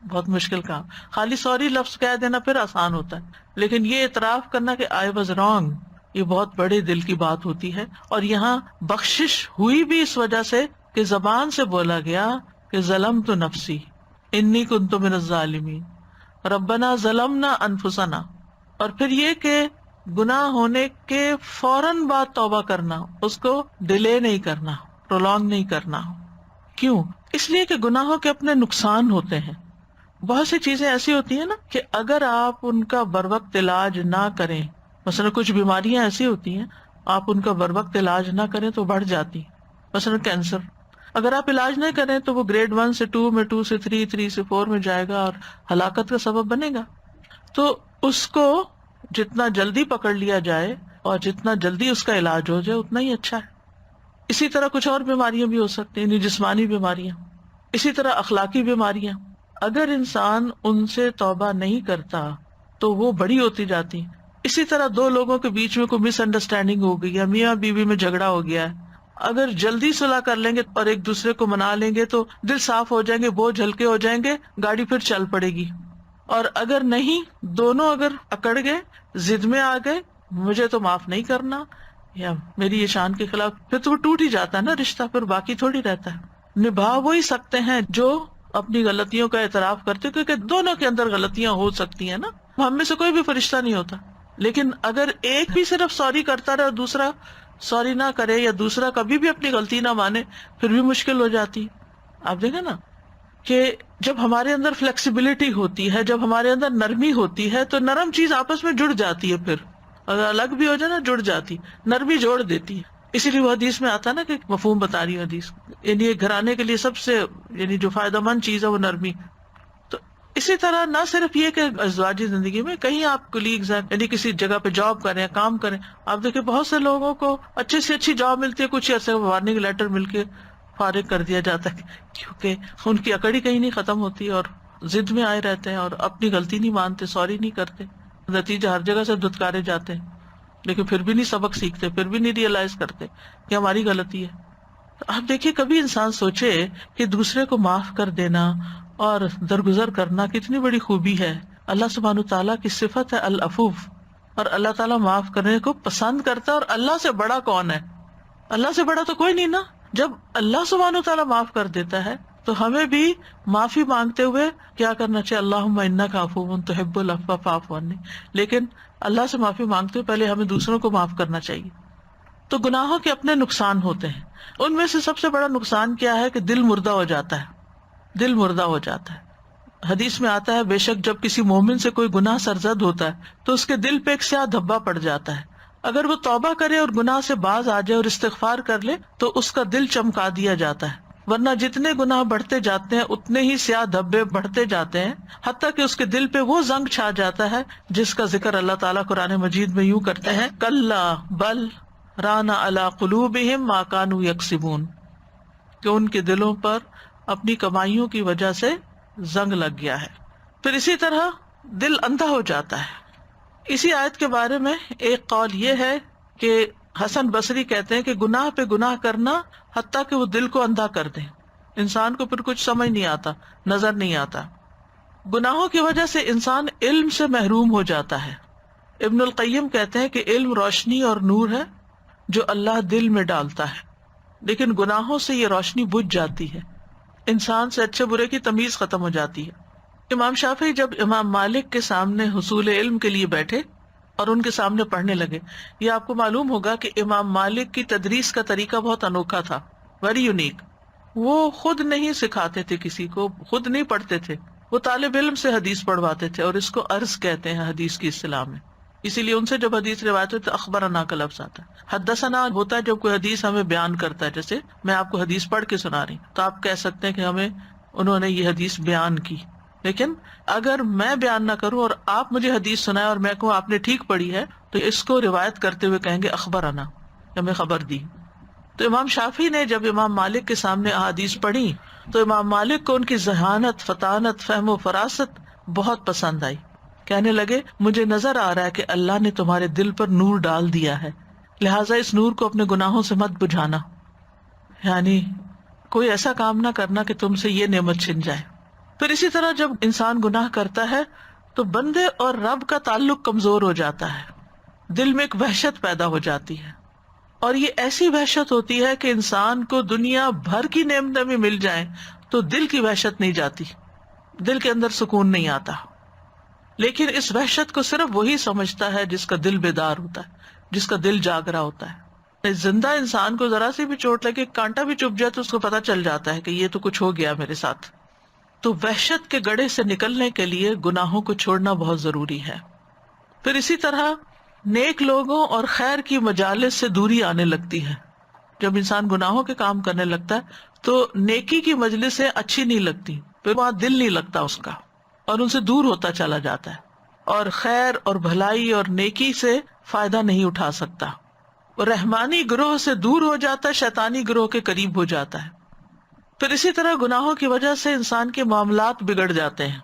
بہت مشکل کام. خالی سوری لفظ کہہ دینا پھر آسان ہوتا ہے، لیکن یہ اعتراف کرنا کہ آئی واز رانگ، یہ بہت بڑے دل کی بات ہوتی ہے. اور یہاں بخشش ہوئی بھی اس وجہ سے کہ زبان سے بولا گیا کہ ظلمت نفسی انی کنت من الظالمین، ربنا ظلمنا انفسنا. اور پھر یہ کہ گناہ ہونے کے فوراً بعد توبہ کرنا، اس کو ڈیلے نہیں کرنا، پرولونگ نہیں کرنا. کیوں؟ اس لیے کہ گناہوں کے اپنے نقصان ہوتے ہیں. بہت سی چیزیں ایسی ہوتی ہیں نا کہ اگر آپ ان کا بروقت علاج نہ کریں، مثلا کچھ بیماریاں ایسی ہوتی ہیں آپ ان کا بروقت علاج نہ کریں تو بڑھ جاتی، مثلا کینسر. اگر آپ علاج نہیں کریں تو وہ گریڈ 1 سے 2 میں، 2 سے 3، 3 سے 4 میں جائے گا اور ہلاکت کا سبب بنے گا. تو اس کو جتنا جلدی پکڑ لیا جائے اور جتنا جلدی اس کا علاج ہو جائے اتنا ہی اچھا ہے. اسی طرح کچھ اور بیماریاں بھی ہو سکتی ہیں، یعنی جسمانی بیماریاں، اسی طرح اخلاقی بیماریاں. اگر انسان ان سے توبہ نہیں کرتا تو وہ بڑی ہوتی جاتی. اسی طرح دو لوگوں کے بیچ میں کوئی مس انڈرسٹینڈنگ ہو گئی ہے، میاں بیوی میں جھگڑا ہو گیا ہے، اگر جلدی صلح کر لیں گے اور ایک دوسرے کو منا لیں گے تو دل صاف ہو جائیں گے، بوجھ ہلکے ہو جائیں گے، گاڑی پھر چل پڑے گی. اور اگر نہیں، دونوں اگر اکڑ گئے، ضد میں آ گئے، مجھے تو معاف نہیں کرنا یا میری یہ شان کے خلاف، پھر تو وہ ٹوٹ ہی جاتا ہے نا رشتہ، پھر باقی تھوڑی رہتا ہے. نبھا وہی سکتے ہیں جو اپنی غلطیوں کا اعتراف کرتے، کیونکہ دونوں کے اندر غلطیاں ہو سکتی ہیں نا، ہم میں سے کوئی بھی فرشتہ نہیں ہوتا. لیکن اگر ایک بھی صرف سوری کرتا رہے اور دوسرا سوری نہ کرے، یا دوسرا کبھی بھی اپنی غلطی نہ مانے، پھر بھی مشکل ہو جاتی. آپ دیکھیں نا کہ جب ہمارے اندر فلیکسیبلٹی ہوتی ہے، جب ہمارے اندر نرمی ہوتی ہے تو نرم چیز آپس میں جڑ جاتی ہے، پھر اگر الگ بھی ہو جائے نا جڑ جاتی، نرمی جوڑ دیتی ہے. اسی لیے وہ حدیث میں آتا ہے نا کہ مفہوم بتا رہی ہے حدیث، یعنی ایک گھرانے کے لیے سب سے یعنی جو فائدہ مند چیز ہے وہ نرمی. تو اسی طرح نہ صرف یہ کہ ازواجی زندگی میں کہیں آپ کولیگز ہیں، یعنی کسی جگہ پہ جاب کریں، کام کریں، آپ دیکھیں بہت سے لوگوں کو اچھے سے اچھی جاب ملتی ہے، کچھ عرصے وارننگ لیٹر مل کے فارغ کر دیا جاتا ہے، کیونکہ ان کی اکڑی کہیں نہیں ختم ہوتی اور ضد میں آئے رہتے ہیں اور اپنی غلطی نہیں مانتے، سوری نہیں کرتے. نتیجہ ہر جگہ سے دھتکارے جاتے ہیں، لیکن پھر بھی نہیں سبق سیکھتے، پھر بھی نہیں ریئلائز کرتے کہ ہماری غلطی ہے. آپ دیکھیے کبھی انسان سوچے کہ دوسرے کو معاف کر دینا اور درگزر کرنا کتنی بڑی خوبی ہے. اللہ سبحانہ تعالیٰ کی صفت ہے العفو، اور اللہ تعالیٰ معاف کرنے کو پسند کرتا ہے. اور اللہ سے بڑا کون ہے؟ اللہ سے بڑا تو کوئی نہیں نا. جب اللہ سبحانہ تعالیٰ معاف کر دیتا ہے تو ہمیں بھی معافی مانگتے ہوئے کیا کرنا چاہیے؟ اللہم انک عفو تحب العفو فاعف عنی. لیکن اللہ سے معافی مانگتے ہوئے پہلے ہمیں دوسروں کو معاف کرنا چاہیے. تو گناہوں کے اپنے نقصان ہوتے ہیں. ان میں سے سب سے بڑا نقصان کیا ہے کہ دل مردہ ہو جاتا ہے. دل مردہ ہو جاتا ہے. حدیث میں آتا ہے بے شک جب کسی مومن سے کوئی گناہ سرزد ہوتا ہے تو اس کے دل پہ ایک سیاہ دھبا پڑ جاتا ہے. اگر وہ توبہ کرے اور گناہ سے باز آ جائے اور استغفار کر لے تو اس کا دل چمکا دیا جاتا ہے. ورنہ جتنے گناہ بڑھتے جاتے ہیں اتنے ہی سیاہ دھبے بڑھتے جاتے ہیں، حتیٰ کہ اس کے دل پہ وہ زنگ چھا جاتا ہے جس کا ذکر اللہ تعالیٰ قرآن مجید میں یوں کرتے ہیں، کلا بل ران علی قلوبہم ما کانوا یکسبون، کہ ان کے دلوں پر اپنی کمائیوں کی وجہ سے زنگ لگ گیا ہے. پھر اسی طرح دل اندھا ہو جاتا ہے. اسی آیت کے بارے میں ایک قول یہ ہے کہ حسن بصری کہتے ہیں کہ گناہ پہ گناہ کرنا حتیٰ کہ وہ دل کو اندھا کر دے. انسان کو پھر کچھ سمجھ نہیں آتا، نظر نہیں آتا. گناہوں کی وجہ سے انسان علم سے محروم ہو جاتا ہے. ابن القیم کہتے ہیں کہ علم روشنی اور نور ہے جو اللہ دل میں ڈالتا ہے، لیکن گناہوں سے یہ روشنی بجھ جاتی ہے، انسان سے اچھے برے کی تمیز ختم ہو جاتی ہے. امام شافعی جب امام مالک کے سامنے حصول علم کے لیے بیٹھے اور ان کے سامنے پڑھنے لگے، یہ آپ کو معلوم ہوگا کہ امام مالک کی تدریس کا طریقہ بہت انوکھا تھا، ویری یونیک. وہ خود نہیں سکھاتے تھے کسی کو، خود نہیں پڑھتے تھے، وہ طالب علم سے حدیث پڑھواتے تھے، اور اس کو عرض کہتے ہیں حدیث کی اصطلاح میں. اسی لیے ان سے جب حدیث روایت ہوتی ہے تو اخبرنا کا لفظ آتا ہے. حدثنا ہوتا ہے جب کوئی حدیث ہمیں بیان کرتا ہے، جیسے میں آپ کو حدیث پڑھ کے سنا رہی تو آپ کہہ سکتے ہیں کہ ہمیں انہوں نے یہ حدیث بیان کی. لیکن اگر میں بیان نہ کروں اور آپ مجھے حدیث سنائے اور میں کہوں آپ نے ٹھیک پڑھی ہے تو اس کو روایت کرتے ہوئے کہیں گے اخبرنا، ہمیں خبر دی. تو امام شافعی نے جب امام مالک کے سامنے احادیث پڑھی تو امام مالک کو ان کی ذہانت، فطانت، فہم و فراست بہت پسند آئی. کہنے لگے مجھے نظر آ رہا ہے کہ اللہ نے تمہارے دل پر نور ڈال دیا ہے، لہٰذا اس نور کو اپنے گناہوں سے مت بجھانا، یعنی کوئی ایسا کام نہ کرنا کہ تم سے یہ نعمت چھن جائے. پھر اسی طرح جب انسان گناہ کرتا ہے تو بندے اور رب کا تعلق کمزور ہو جاتا ہے، دل میں ایک وحشت پیدا ہو جاتی ہے، اور یہ ایسی وحشت ہوتی ہے کہ انسان کو دنیا بھر کی نعمتیں بھی مل جائیں تو دل کی وحشت نہیں جاتی، دل کے اندر سکون نہیں آتا. لیکن اس وحشت کو صرف وہی سمجھتا ہے جس کا دل بیدار ہوتا ہے، جس کا دل جاگ رہا ہوتا ہے. زندہ انسان کو ذرا سی بھی چوٹ لگے، کانٹا بھی چبھ جائے تو اس کو پتا چل جاتا ہے کہ یہ تو کچھ ہو گیا میرے ساتھ. تو وحشت کے گڑھے سے نکلنے کے لیے گناہوں کو چھوڑنا بہت ضروری ہے. پھر اسی طرح نیک لوگوں اور خیر کی مجالس سے دوری آنے لگتی ہے. جب انسان گناہوں کے کام کرنے لگتا ہے تو نیکی کی مجلسیں اچھی نہیں لگتی، پھر وہاں دل نہیں لگتا اس کا اور ان سے دور ہوتا چلا جاتا ہے، اور خیر اور بھلائی اور نیکی سے فائدہ نہیں اٹھا سکتا. رحمانی گروہ سے دور ہو جاتا ہے، شیطانی گروہ کے قریب ہو جاتا ہے. پھر اسی طرح گناہوں کی وجہ سے انسان کے معاملات بگڑ جاتے ہیں،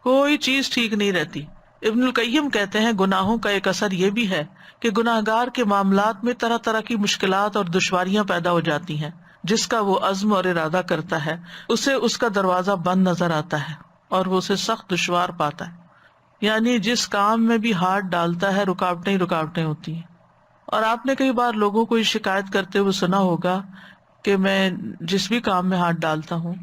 کوئی چیز ٹھیک نہیں رہتی. ابن القیم کہتے ہیں گناہوں کا ایک اثر یہ بھی ہے کہ گناہ گار کے معاملات میں طرح طرح کی مشکلات اور دشواریاں پیدا ہو جاتی ہیں. جس کا وہ عزم اور ارادہ کرتا ہے اسے اس کا دروازہ بند نظر آتا ہے اور وہ اسے سخت دشوار پاتا ہے. یعنی جس کام میں بھی ہاتھ ڈالتا ہے رکاوٹیں ہی رکاوٹیں ہوتی ہیں. اور آپ نے کئی بار لوگوں کو یہ شکایت کرتے ہوئے سنا ہوگا کہ میں جس بھی کام میں ہاتھ ڈالتا ہوں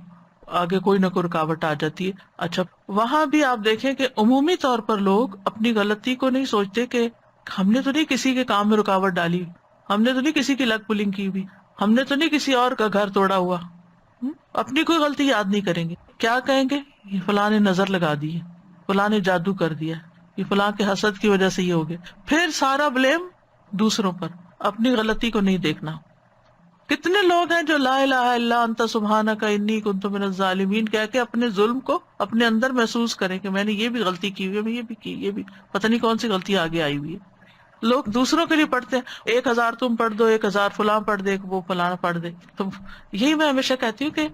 آگے کوئی نہ کوئی رکاوٹ آ جاتی ہے. اچھا، وہاں بھی آپ دیکھیں کہ عمومی طور پر لوگ اپنی غلطی کو نہیں سوچتے کہ ہم نے تو نہیں کسی کے کام میں رکاوٹ ڈالی، ہم نے تو نہیں کسی کی لگ پلنگ کی ہوئی، ہم نے تو نہیں کسی اور کا گھر توڑا ہوا. اپنی کوئی غلطی یاد نہیں کریں گے. کیا کہیں گے؟ یہ فلاں نے نظر لگا دی ہے، فلاں نے جادو کر دیا، یہ فلاں کے حسد کی وجہ سے یہ ہو گیا. پھر سارا بلیم دوسروں پر، اپنی غلطی کو نہیں دیکھنا. کتنے لوگ ہیں جو لا الہ الا انت سبحانک انی کنت من الظالمین کہہ کے اپنے ظلم کو اپنے اندر محسوس کریں کہ میں نے یہ بھی غلطی کی ہوئی ہے، میں یہ بھی کی، یہ بھی پتہ نہیں کون سی غلطی آگے آئی ہوئی ہے. لوگ دوسروں کے لیے پڑھتے ہیں، 1000 تم پڑھ دو، 1000 فلاں پڑھ دے، وہ فلاں پڑھ دے. تو یہی میں ہمیشہ کہتی ہوں کہ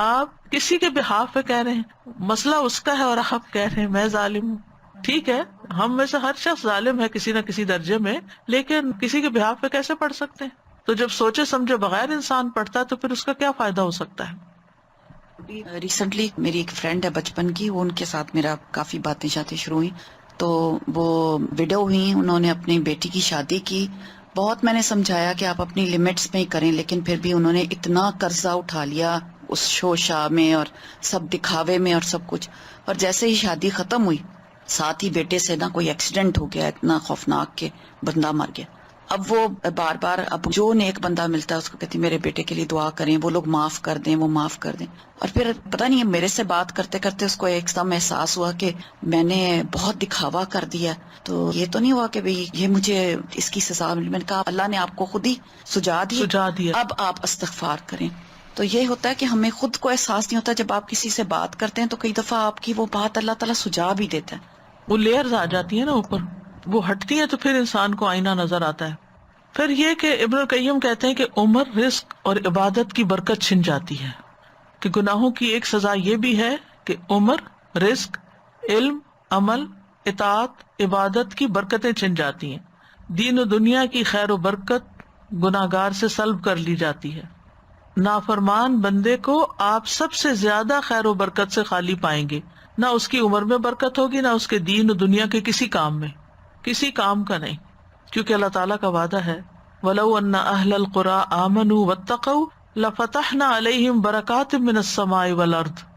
آپ کسی کے بہاف پہ کہہ رہے ہیں، مسئلہ اس کا ہے اور آپ کہہ رہے ہیں میں ظالم ہوں. ٹھیک ہے، ہم میں سے ہر شخص ظالم ہے کسی نہ کسی درجے میں، لیکن کسی کے بہاف پہ کیسے پڑھ سکتے ہیں؟ تو جب سوچے سمجھے بغیر انسان پڑھتا ہے تو پھر اس کا کیا فائدہ ہو سکتا ہے؟ ریسنٹلی میری ایک فرینڈ ہے بچپن کی، وہ ان کے ساتھ میرا کافی باتیں شروع ہوئی تو وہ وڈو ہوئی، انہوں نے اپنی بیٹی کی شادی کی. بہت میں نے سمجھایا کہ آپ اپنی لمٹس میں ہی کریں، لیکن پھر بھی انہوں نے اتنا قرضہ اٹھا لیا اس شو شاہ میں اور سب دکھاوے میں اور سب کچھ. اور جیسے ہی شادی ختم ہوئی ساتھ ہی بیٹے سے نا کوئی ایکسیڈنٹ ہو گیا اتنا خوفناک کہ بندہ مر گیا. اب وہ بار بار اب جو نیک بندہ ملتا ہے اس کو کہتی میرے بیٹے کے لیے دعا کریں، وہ لوگ معاف کر دیں، وہ معاف کر دیں. اور پھر پتہ نہیں میرے سے بات کرتے کرتے اس کو ایک دم احساس ہوا کہ میں نے بہت دکھاوا کر دیا، تو یہ تو نہیں ہوا کہ بھئی یہ مجھے اس کی سزا ملی. میں نے کہا اللہ نے آپ کو خود ہی سجا سجا دیا. اب آپ استغفار کریں. تو یہ ہوتا ہے کہ ہمیں خود کو احساس نہیں ہوتا، جب آپ کسی سے بات کرتے ہیں تو کئی دفعہ آپ کی وہ بات اللہ تعالیٰ سجا بھی دیتا ہے. وہ لیئرز آ جاتی ہیں نا اوپر، وہ ہٹتی ہیں تو پھر انسان کو آئینہ نظر آتا ہے. پھر یہ کہ ابن القیم کہتے ہیں کہ عمر، رزق اور عبادت کی برکت چھن جاتی ہے، کہ گناہوں کی ایک سزا یہ بھی ہے کہ عمر، رزق، علم، عمل، اطاعت، عبادت کی برکتیں چھن جاتی ہیں. دین و دنیا کی خیر و برکت گناہگار سے سلب کر لی جاتی ہے. نافرمان بندے کو آپ سب سے زیادہ خیر و برکت سے خالی پائیں گے. نہ اس کی عمر میں برکت ہوگی، نہ اس کے دین و دنیا کے کسی کام میں، کسی کام کا نہیں. کیونکہ اللہ تعالیٰ کا وعدہ ہے وَلَوْ أَنَّ أَهْلَ الْقُرَىٰ آمَنُوا وَاتَّقَوْا لَفَتَحْنَا عَلَيْهِمْ بَرَكَاتٍ مِّنَ السَّمَاءِ وَالْأَرْضِ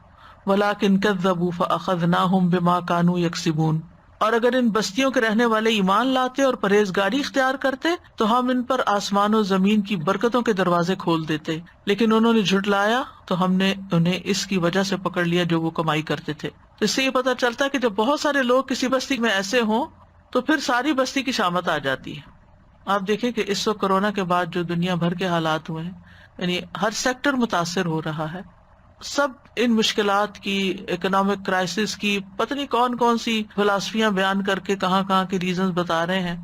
وَلَٰكِنْ كَذَّبُوا فَأَخَذْنَاهُمْ بِمَا كَانُوا يَكْسِبُونَ. اور اگر ان بستیوں کے رہنے والے ایمان لاتے اور پرہیزگاری اختیار کرتے تو ہم ان پر آسمان و زمین کی برکتوں کے دروازے کھول دیتے، لیکن انہوں نے جھٹلایا تو ہم نے انہیں اس کی وجہ سے پکڑ لیا جو وہ کمائی کرتے تھے. اس سے یہ پتہ چلتا ہے کہ جب بہت سارے لوگ کسی بستی میں ایسے ہوں تو پھر ساری بستی کی شامت آ جاتی ہے. آپ دیکھیں کہ اس وقت کورونا کے بعد جو دنیا بھر کے حالات ہوئے ہیں، یعنی ہر سیکٹر متاثر ہو رہا ہے. سب ان مشکلات کی، اکنامک کرائسس کی، پتہ نہیں کون کون سی فلاسفیاں بیان کر کے کہاں کہاں کے ریزنز بتا رہے ہیں،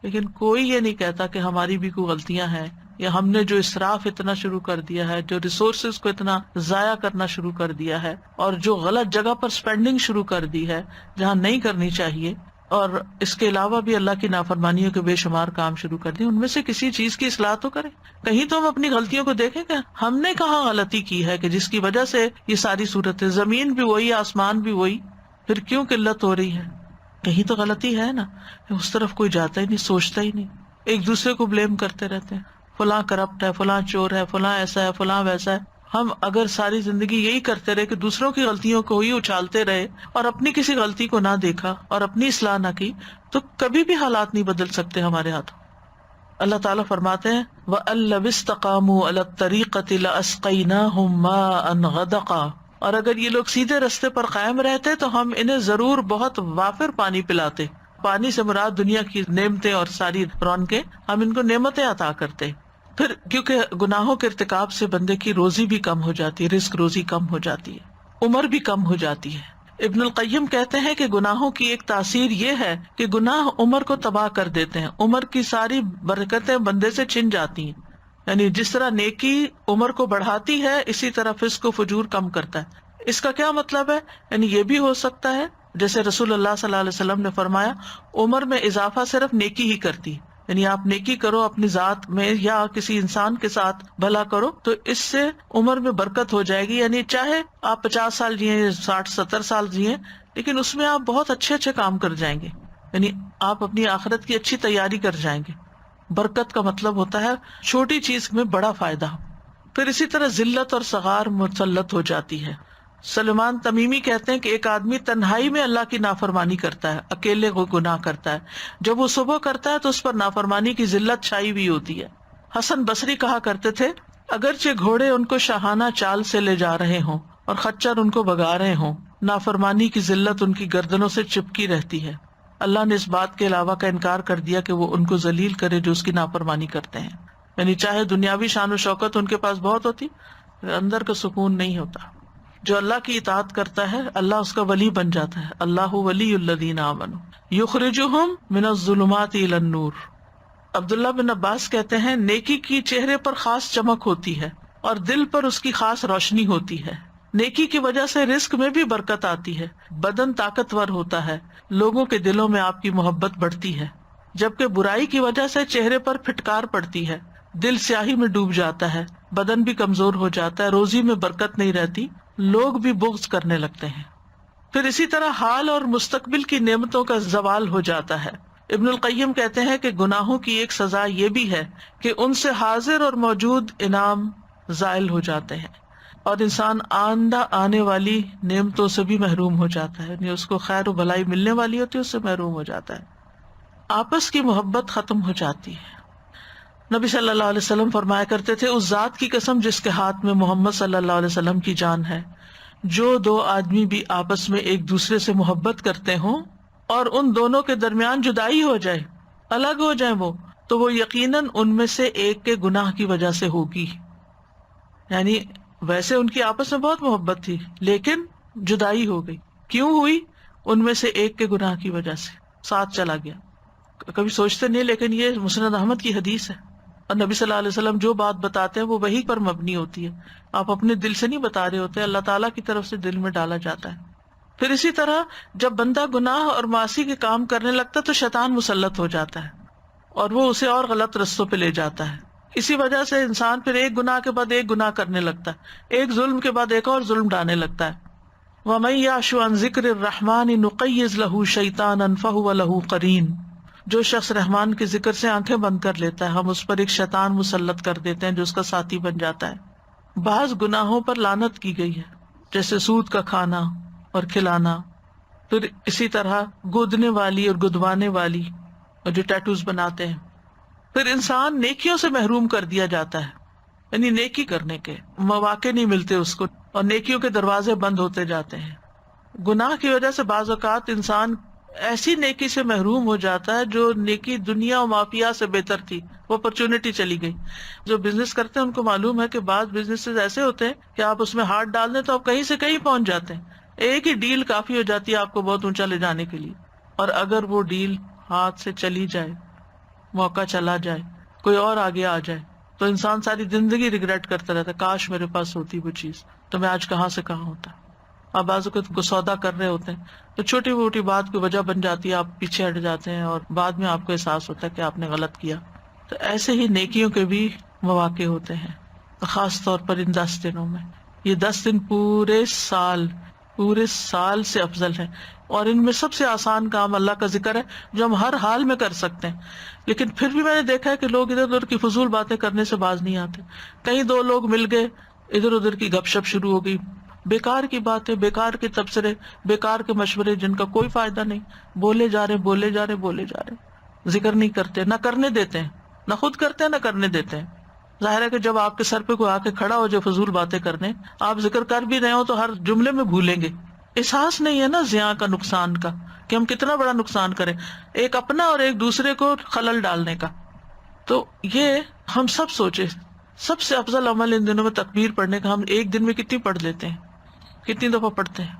لیکن کوئی یہ نہیں کہتا کہ ہماری بھی کوئی غلطیاں ہیں، یا ہم نے جو اسراف اتنا شروع کر دیا ہے، جو ریسورسز کو اتنا ضائع کرنا شروع کر دیا ہے، اور جو غلط جگہ پر سپینڈنگ شروع کر دی ہے جہاں نہیں کرنی چاہیے، اور اس کے علاوہ بھی اللہ کی نافرمانیوں کے بے شمار کام شروع کر دیے. ان میں سے کسی چیز کی اصلاح تو کریں. کہیں تو ہم اپنی غلطیوں کو دیکھیں کہ ہم نے کہاں غلطی کی ہے کہ جس کی وجہ سے یہ ساری صورت ہے. زمین بھی وہی، آسمان بھی وہی، پھر کیوں قلت ہو رہی ہے؟ کہیں تو غلطی ہے نا. اس طرف کوئی جاتا ہی نہیں، سوچتا ہی نہیں، ایک دوسرے کو بلیم کرتے رہتے ہیں، فلاں کرپٹ ہے، فلاں چور ہے، فلاں ایسا ہے، فلاں ویسا ہے. ہم اگر ساری زندگی یہی کرتے رہے کہ دوسروں کی غلطیوں کو ہی اچھالتے رہے اور اپنی کسی غلطی کو نہ دیکھا اور اپنی اصلاح نہ کی، تو کبھی بھی حالات نہیں بدل سکتے ہمارے ہاتھوں. اللہ تعالیٰ فرماتے ہیں وَأَن لَوِ اسْتَقَامُوا عَلَى الطَّرِيقَةِ لَأَسْقَيْنَاهُمْ مَاءً غَدَقًا. اور اگر یہ لوگ سیدھے رستے پر قائم رہتے تو ہم انہیں ضرور بہت وافر پانی پلاتے. پانی سے مراد دنیا کی نعمتیں اور ساری رونقیں، ہم ان کو نعمتیں عطا کرتے. پھر کیونکہ گناہوں کے ارتکاب سے بندے کی روزی بھی کم ہو جاتی ہے، رزق روزی کم ہو جاتی ہے، عمر بھی کم ہو جاتی ہے. ابن القیم کہتے ہیں کہ گناہوں کی ایک تاثیر یہ ہے کہ گناہ عمر کو تباہ کر دیتے ہیں. عمر کی ساری برکتیں بندے سے چھن جاتی ہیں. یعنی جس طرح نیکی عمر کو بڑھاتی ہے، اسی طرح فسق و فجور کم کرتا ہے. اس کا کیا مطلب ہے؟ یعنی یہ بھی ہو سکتا ہے جیسے رسول اللہ صلی اللہ علیہ وسلم نے فرمایا عمر میں اضافہ صرف نیکی ہی کرتی. یعنی آپ نیکی کرو اپنی ذات میں یا کسی انسان کے ساتھ بھلا کرو تو اس سے عمر میں برکت ہو جائے گی. یعنی چاہے آپ 50 سال جیے، 60-70 سال جیے، لیکن اس میں آپ بہت اچھے اچھے کام کر جائیں گے. یعنی آپ اپنی آخرت کی اچھی تیاری کر جائیں گے. برکت کا مطلب ہوتا ہے چھوٹی چیز میں بڑا فائدہ. پھر اسی طرح ذلت اور صغار مسلط ہو جاتی ہے. سلمان تمیمی کہتے ہیں کہ ایک آدمی تنہائی میں اللہ کی نافرمانی کرتا ہے، اکیلے کو گناہ کرتا ہے. جب وہ صبح کرتا ہے تو اس پر نافرمانی کی ذلت چھائی ہوئی ہوتی ہے. حسن بصری کہا کرتے تھے اگرچہ گھوڑے ان کو شاہانہ چال سے لے جا رہے ہوں اور خچر ان کو بگا رہے ہوں، نافرمانی کی ذلت ان کی گردنوں سے چپکی رہتی ہے. اللہ نے اس بات کے علاوہ کا انکار کر دیا کہ وہ ان کو ذلیل کرے جو اس کی نافرمانی کرتے ہیں. یعنی چاہے دنیاوی شان و شوکت ان کے پاس بہت ہوتی، اندر کا سکون نہیں ہوتا. جو اللہ کی اطاعت کرتا ہے اللہ اس کا ولی بن جاتا ہے. اللہ ولی الذین آمنوا یخرجہم من الظلمات الی النور. عبداللہ بن عباس کہتے ہیں نیکی کی چہرے پر خاص چمک ہوتی ہے اور دل پر اس کی خاص روشنی ہوتی ہے. نیکی کی وجہ سے رزق میں بھی برکت آتی ہے، بدن طاقتور ہوتا ہے، لوگوں کے دلوں میں آپ کی محبت بڑھتی ہے. جبکہ برائی کی وجہ سے چہرے پر پھٹکار پڑتی ہے، دل سیاہی میں ڈوب جاتا ہے، بدن بھی کمزور ہو جاتا ہے، روزی میں برکت نہیں رہتی، لوگ بھی بغض کرنے لگتے ہیں. پھر اسی طرح حال اور مستقبل کی نعمتوں کا زوال ہو جاتا ہے. ابن القیم کہتے ہیں کہ گناہوں کی ایک سزا یہ بھی ہے کہ ان سے حاضر اور موجود انعام زائل ہو جاتے ہیں اور انسان آئندہ آنے والی نعمتوں سے بھی محروم ہو جاتا ہے، یعنی اس کو خیر و بھلائی ملنے والی ہوتی ہے اس سے محروم ہو جاتا ہے. آپس کی محبت ختم ہو جاتی ہے. نبی صلی اللہ علیہ وسلم فرمایا کرتے تھے، اس ذات کی قسم جس کے ہاتھ میں محمد صلی اللہ علیہ وسلم کی جان ہے، جو دو آدمی بھی آپس میں ایک دوسرے سے محبت کرتے ہوں اور ان دونوں کے درمیان جدائی ہو جائے، الگ ہو جائیں وہ، تو وہ یقیناً ان میں سے ایک کے گناہ کی وجہ سے ہوگی. یعنی ویسے ان کی آپس میں بہت محبت تھی لیکن جدائی ہو گئی. کیوں ہوئی؟ ان میں سے ایک کے گناہ کی وجہ سے ساتھ چلا گیا. کبھی سوچتے نہیں، لیکن یہ مسند احمد کی حدیث ہے اور نبی صلی اللہ علیہ وسلم جو بات بتاتے ہیں وہ وحی پر مبنی ہوتی ہے. آپ اپنے دل سے نہیں بتا رہے ہوتے، اللہ تعالیٰ کی طرف سے دل میں ڈالا جاتا ہے. پھر اسی طرح جب بندہ گناہ اور معاصی کے کام کرنے لگتا ہے تو شیطان مسلط ہو جاتا ہے اور وہ اسے اور غلط رستوں پہ لے جاتا ہے. اسی وجہ سے انسان پھر ایک گناہ کے بعد ایک گناہ کرنے لگتا ہے، ایک ظلم کے بعد ایک اور ظلم ڈالنے لگتا ہے. وَمَن يَعْشُ عَن ذِكْرِ الرَّحْمَنِ نُقَيِّضْ لَهُ شَيْطَانًا فَهُوَ لَهُ قَرِينٌ. جو شخص رحمان کے ذکر سے آنکھیں بند کر لیتا ہے، ہم اس پر ایک شیطان مسلط کر دیتے ہیں جو اس کا ساتھی بن جاتا ہے. بعض گناہوں پر لعنت کی گئی ہے جیسے سود کا کھانا اور کھلانا. پھر اسی طرح گودنے والی اور گدوانے والی اور جو ٹیٹوز بناتے ہیں. پھر انسان نیکیوں سے محروم کر دیا جاتا ہے، یعنی نیکی کرنے کے مواقع نہیں ملتے اس کو اور نیکیوں کے دروازے بند ہوتے جاتے ہیں. گناہ کی وجہ سے بعض اوقات انسان ایسی نیکی سے محروم ہو جاتا ہے جو نیکی دنیا و مافیا سے بہتر تھی، وہ اپرچونٹی چلی گئی. جو بزنس کرتے ہیں ان کو معلوم ہے کہ بعض بزنسز ایسے ہوتے ہیں کہ آپ اس میں ہاتھ ڈال دیں تو آپ کہیں سے کہیں پہنچ جاتے ہیں. ایک ہی ڈیل کافی ہو جاتی ہے آپ کو بہت اونچا لے جانے کے لیے، اور اگر وہ ڈیل ہاتھ سے چلی جائے، موقع چلا جائے، کوئی اور آگے آ جائے تو انسان ساری زندگی ریگریٹ کرتا رہتا ہے، کاش میرے پاس ہوتی وہ چیز تو میں آج کہاں سے کہاں ہوتا. آپ بعض اوقات کو سودا کر رہے ہوتے ہیں تو چھوٹی موٹی بات کی وجہ بن جاتی ہے، آپ پیچھے ہٹ جاتے ہیں اور بعد میں آپ کو احساس ہوتا ہے کہ آپ نے غلط کیا. تو ایسے ہی نیکیوں کے بھی مواقع ہوتے ہیں، خاص طور پر ان 10 دنوں میں. یہ 10 دن پورے سال سے افضل ہیں اور ان میں سب سے آسان کام اللہ کا ذکر ہے جو ہم ہر حال میں کر سکتے ہیں. لیکن پھر بھی میں نے دیکھا ہے کہ لوگ ادھر ادھر کی فضول باتیں کرنے سے باز نہیں آتے. کہیں 2 لوگ مل گئے، ادھر ادھر کی گپ شپ شروع ہو گئی، بیکار کی باتیں، بیکار کے تبصرے، بیکار کے مشورے جن کا کوئی فائدہ نہیں، بولے جا رہے، ذکر نہیں کرتے، نہ کرنے دیتے ہیں، نہ خود کرتے ہیں نہ کرنے دیتے ہیں. ظاہر ہے کہ جب آپ کے سر پہ کوئی آ کے کھڑا ہو جو فضول باتیں کرنے، آپ ذکر کر بھی رہے ہو تو ہر جملے میں بھولیں گے. احساس نہیں ہے نا زیاں کا، نقصان کا، کہ ہم کتنا بڑا نقصان کریں، ایک اپنا اور ایک دوسرے کو خلل ڈالنے کا. تو یہ ہم سب سوچے سب سے افضل عمل ان دنوں میں تکبیر پڑھنے کا. ہم ایک دن میں کتنی پڑھ لیتے ہیں، کتنی دفعہ پڑھتے ہیں؟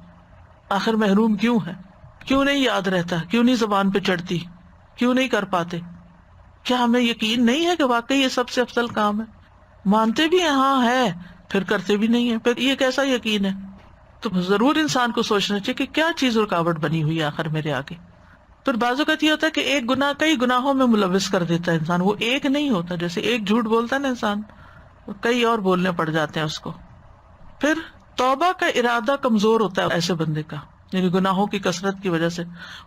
آخر محروم کیوں ہے؟ کیوں نہیں یاد رہتا؟ کیوں نہیں زبان پہ چڑھتی؟ کیوں نہیں کر پاتے؟ کیا ہمیں یقین نہیں ہے کہ واقعی یہ سب سے افضل کام ہے؟ مانتے بھی ہیں ہاں ہے، پھر کرتے بھی نہیں ہیں، پھر یہ کیسا یقین ہے؟ تو ضرور انسان کو سوچنا چاہیے کہ کیا چیز رکاوٹ بنی ہوئی ہے آخر میرے آگے. پھر بعض اوقات یہ ہوتا ہے کہ ایک گناہ کئی گناہوں میں ملوث کر دیتا ہے انسان. وہ ایک نہیں ہوتا، جیسے ایک جھوٹ بولتا ہے نا انسان، کئی اور بولنے پڑ جاتے ہیں اس کو. پھر توبہ کا ارادہ کمزور ہوتا ہے ایسے بندے کا، یعنی گناہوں کی کثرت کی وجہ سے.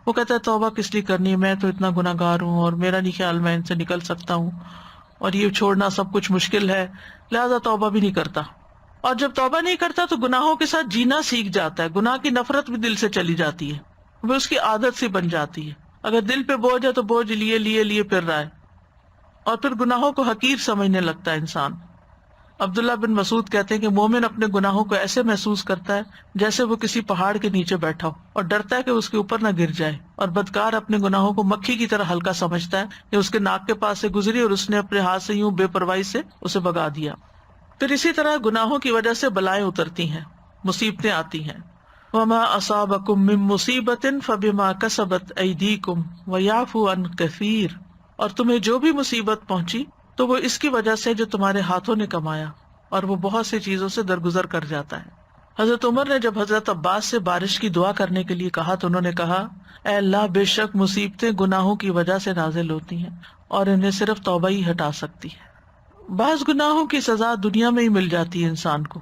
وہ کہتا ہے توبہ کس لیے کرنی ہے، میں تو اتنا گناہ گار ہوں اور میرا نہیں خیال میں ان سے نکل سکتا ہوں اور یہ چھوڑنا سب کچھ مشکل ہے، لہذا توبہ بھی نہیں کرتا. اور جب توبہ نہیں کرتا تو گناہوں کے ساتھ جینا سیکھ جاتا ہے، گناہ کی نفرت بھی دل سے چلی جاتی ہے، وہ اس کی عادت سی بن جاتی ہے. اگر دل پہ بوجھ ہے تو بوجھ لیے پھر رہا ہے اور پھر گناہوں کو حقیر سمجھنے لگتا ہے انسان. عبداللہ بن مسعود کہتے ہیں کہ مومن اپنے گناہوں کو ایسے محسوس کرتا ہے جیسے وہ کسی پہاڑ کے نیچے بیٹھا ہو اور ڈرتا ہے کہ اس کے اوپر نہ گر جائے. اور بدکار اپنے گناہوں کو مکھی کی طرح ہلکا سمجھتا ہے کہ اس کے ناک کے پاس سے گزری اور اس نے اپنے ہاتھ سے یوں بے پرواہی سے اسے بگا دیا. پھر اسی طرح گناہوں کی وجہ سے بلائیں اترتی ہیں، مصیبتیں آتی ہیں. وما اصابکم من مصیبت فبما کسبت ایدیکم ویعفو عن کثیر. اور تمہیں جو بھی مصیبت پہنچی تو وہ اس کی وجہ سے جو تمہارے ہاتھوں نے کمایا، اور وہ بہت سی چیزوں سے درگزر کر جاتا ہے. حضرت عمر نے جب حضرت عباس سے بارش کی دعا کرنے کے لیے کہا تو انہوں نے کہا، اے اللہ، بے شک مصیبتیں گناہوں کی وجہ سے نازل ہوتی ہیں اور انہیں صرف توبہ ہی ہٹا سکتی ہے. بعض گناہوں کی سزا دنیا میں ہی مل جاتی ہے انسان کو،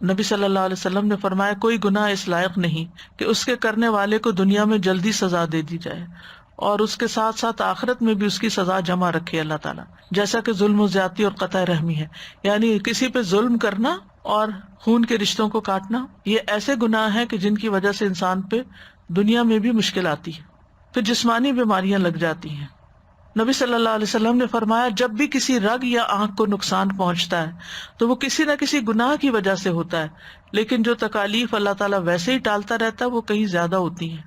نبی صلی اللہ علیہ وسلم نے فرمایا کوئی گناہ اس لائق نہیں کہ اس کے کرنے والے کو دنیا میں جلدی سزا دے دی جائے اور اس کے ساتھ ساتھ آخرت میں بھی اس کی سزا جمع رکھے اللہ تعالیٰ، جیسا کہ ظلم و زیادتی اور قطع رحمی ہے، یعنی کسی پہ ظلم کرنا اور خون کے رشتوں کو کاٹنا، یہ ایسے گناہ ہیں کہ جن کی وجہ سے انسان پہ دنیا میں بھی مشکل آتی ہے، پھر جسمانی بیماریاں لگ جاتی ہیں۔ نبی صلی اللہ علیہ وسلم نے فرمایا جب بھی کسی رگ یا آنکھ کو نقصان پہنچتا ہے تو وہ کسی نہ کسی گناہ کی وجہ سے ہوتا ہے، لیکن جو تکالیف اللہ تعالیٰ ویسے ہی ٹالتا رہتا ہے وہ کہیں زیادہ ہوتی ہیں۔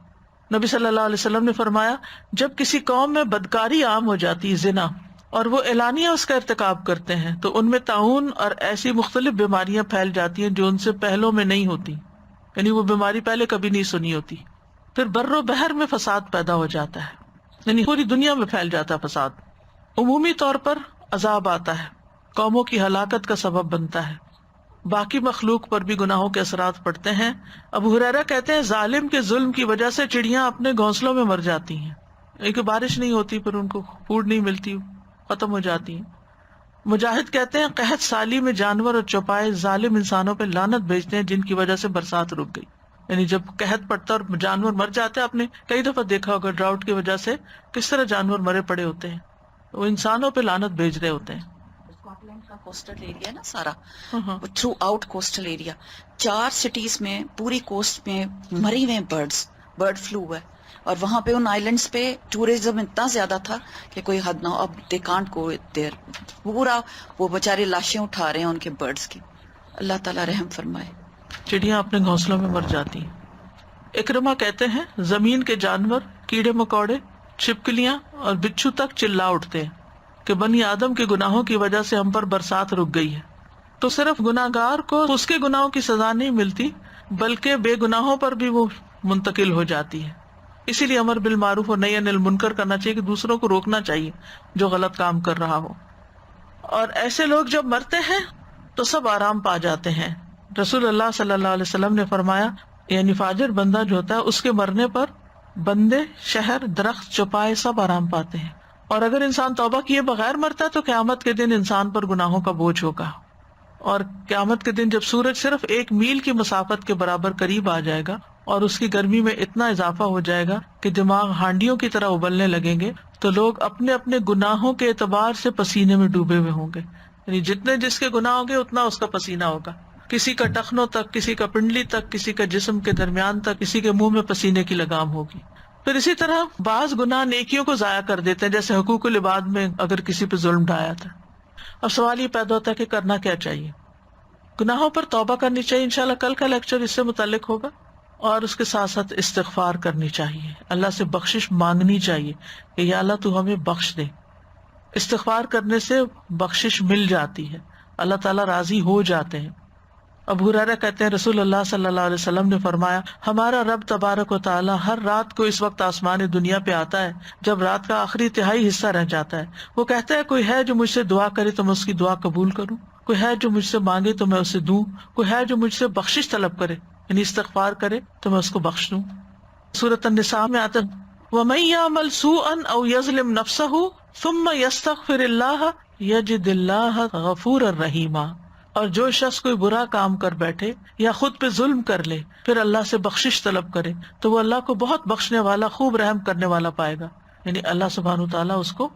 نبی صلی اللہ علیہ وسلم نے فرمایا جب کسی قوم میں بدکاری عام ہو جاتی ہے، زنا، اور وہ اعلانیہ اس کا ارتکاب کرتے ہیں تو ان میں طاعون اور ایسی مختلف بیماریاں پھیل جاتی ہیں جو ان سے پہلوں میں نہیں ہوتی، یعنی وہ بیماری پہلے کبھی نہیں سنی ہوتی۔ پھر بر و بحر میں فساد پیدا ہو جاتا ہے، یعنی پوری دنیا میں پھیل جاتا ہے فساد۔ عمومی طور پر عذاب آتا ہے، قوموں کی ہلاکت کا سبب بنتا ہے، باقی مخلوق پر بھی گناہوں کے اثرات پڑتے ہیں۔ ابو ہریرہ کہتے ہیں ظالم کے ظلم کی وجہ سے چڑیاں اپنے گھونسلوں میں مر جاتی ہیں، ایک بارش نہیں ہوتی پھر ان کو فوڈ نہیں ملتی، ختم ہو جاتی ہیں۔ مجاہد کہتے ہیں قحط سالی میں جانور اور چوپائے ظالم انسانوں پہ لعنت بھیجتے ہیں جن کی وجہ سے برسات رک گئی، یعنی جب قحط پڑتا ہے اور جانور مر جاتے ہیں، آپ نے کئی دفعہ دیکھا ہوگا ڈراؤٹ کی وجہ سے کس طرح جانور مرے پڑے ہوتے ہیں، وہ انسانوں پہ لعنت بھیج رہے ہوتے ہیں۔ اسکاٹ کا کوسٹل ایریا نا سارا، ہاں through out coastal area, 4 cities میں پوری کوسٹ میں مری ہوئے برڈ فلو ہے، اور وہاں پہ ان آئیلینڈس پہ ٹورزم اتنا زیادہ تھا کہ کوئی حد نہ ہو۔ اب دے کانٹ گو دیر، پورا وہ بےچارے لاشیں اٹھا رہے ہیں ان کے برڈز کی۔ اللہ تعالیٰ رحم فرمائے۔ چڑیاں اپنے گھونسلوں میں مر جاتی ہیں۔ اکرمہ کہتے ہیں زمین کے جانور، کیڑے مکوڑے، چھپکلیاں اور بچھو تک چلا اٹھتے ہیں کہ بنی آدم کے گناہوں کی وجہ سے ہم پر برسات رک گئی ہے۔ تو صرف گناہ گار کو اس کے گناہوں کی سزا نہیں ملتی بلکہ بے گناہوں پر بھی وہ منتقل ہو جاتی ہے۔ اسی لیے امر بالمعروف اور نہی عن المنکر کرنا چاہیے کہ دوسروں کو روکنا چاہیے جو غلط کام کر رہا ہو۔ اور ایسے لوگ جب مرتے ہیں تو سب آرام پا جاتے ہیں۔ رسول اللہ صلی اللہ علیہ وسلم نے فرمایا یعنی فاجر بندہ جو ہوتا ہے اس کے مرنے پر بندے، شہر، درخت، چوپائے سب آرام پاتے ہیں، اور اگر انسان توبہ کیے بغیر مرتا ہے تو قیامت کے دن انسان پر گناہوں کا بوجھ ہوگا، اور قیامت کے دن جب سورج صرف 1 میل کی مسافت کے برابر قریب آ جائے گا اور اس کی گرمی میں اتنا اضافہ ہو جائے گا کہ دماغ ہانڈیوں کی طرح ابلنے لگیں گے تو لوگ اپنے اپنے گناہوں کے اعتبار سے پسینے میں ڈوبے ہوئے ہوں گے، یعنی جتنے جس کے گناہ ہوں گے اتنا اس کا پسینہ ہوگا، کسی کا ٹخنوں تک، کسی کا پنڈلی تک، کسی کا جسم کے درمیان تک، کسی کے منہ میں پسینے کی لگام ہوگی۔ پھر اسی طرح بعض گناہ نیکیوں کو ضائع کر دیتے ہیں، جیسے حقوق العباد میں اگر کسی پہ ظلم ڈھایا تھا۔ اب سوال یہ پیدا ہوتا ہے کہ کرنا کیا چاہیے؟ گناہوں پر توبہ کرنی چاہیے، انشاءاللہ کل کا لیکچر اس سے متعلق ہوگا، اور اس کے ساتھ ساتھ استغفار کرنی چاہیے، اللہ سے بخشش مانگنی چاہیے کہ یا اللہ تو ہمیں بخش دے۔ استغفار کرنے سے بخشش مل جاتی ہے، اللہ تعالیٰ راضی ہو جاتے ہیں۔ ابو ہریرہ کہتے ہیں رسول اللہ صلی اللہ علیہ وسلم نے فرمایا ہمارا رب تبارک و تعالیٰ ہر رات کو اس وقت آسمان دنیا پہ آتا ہے جب رات کا آخری تہائی حصہ رہ جاتا ہے، وہ کہتا ہے کوئی ہے جو مجھ سے دعا کرے تو میں اس کی دعا قبول کروں، کوئی ہے جو مجھ سے مانگے تو میں اسے دوں، کوئی ہے جو مجھ سے بخشش طلب کرے یعنی استغفار کرے تو میں اس کو بخش دوں۔ سورۃ النساء میں آتا ہے وَمَن يَعْمَلْ سُوءًا أَوْ يَظْلِمْ نَفْسَهُ ثُمَّ يَسْتَغْفِرِ اللَّهَ يَجِدِ اللَّهَ غَفُورًا رَحِيمًا، اور جو شخص کوئی برا کام کر بیٹھے یا خود پہ ظلم کر لے پھر اللہ سے بخشش طلب کرے تو وہ اللہ کو بہت بخشنے والا، خوب رحم کرنے والا پائے گا، یعنی اللہ سبحانہ تعالیٰ اس کو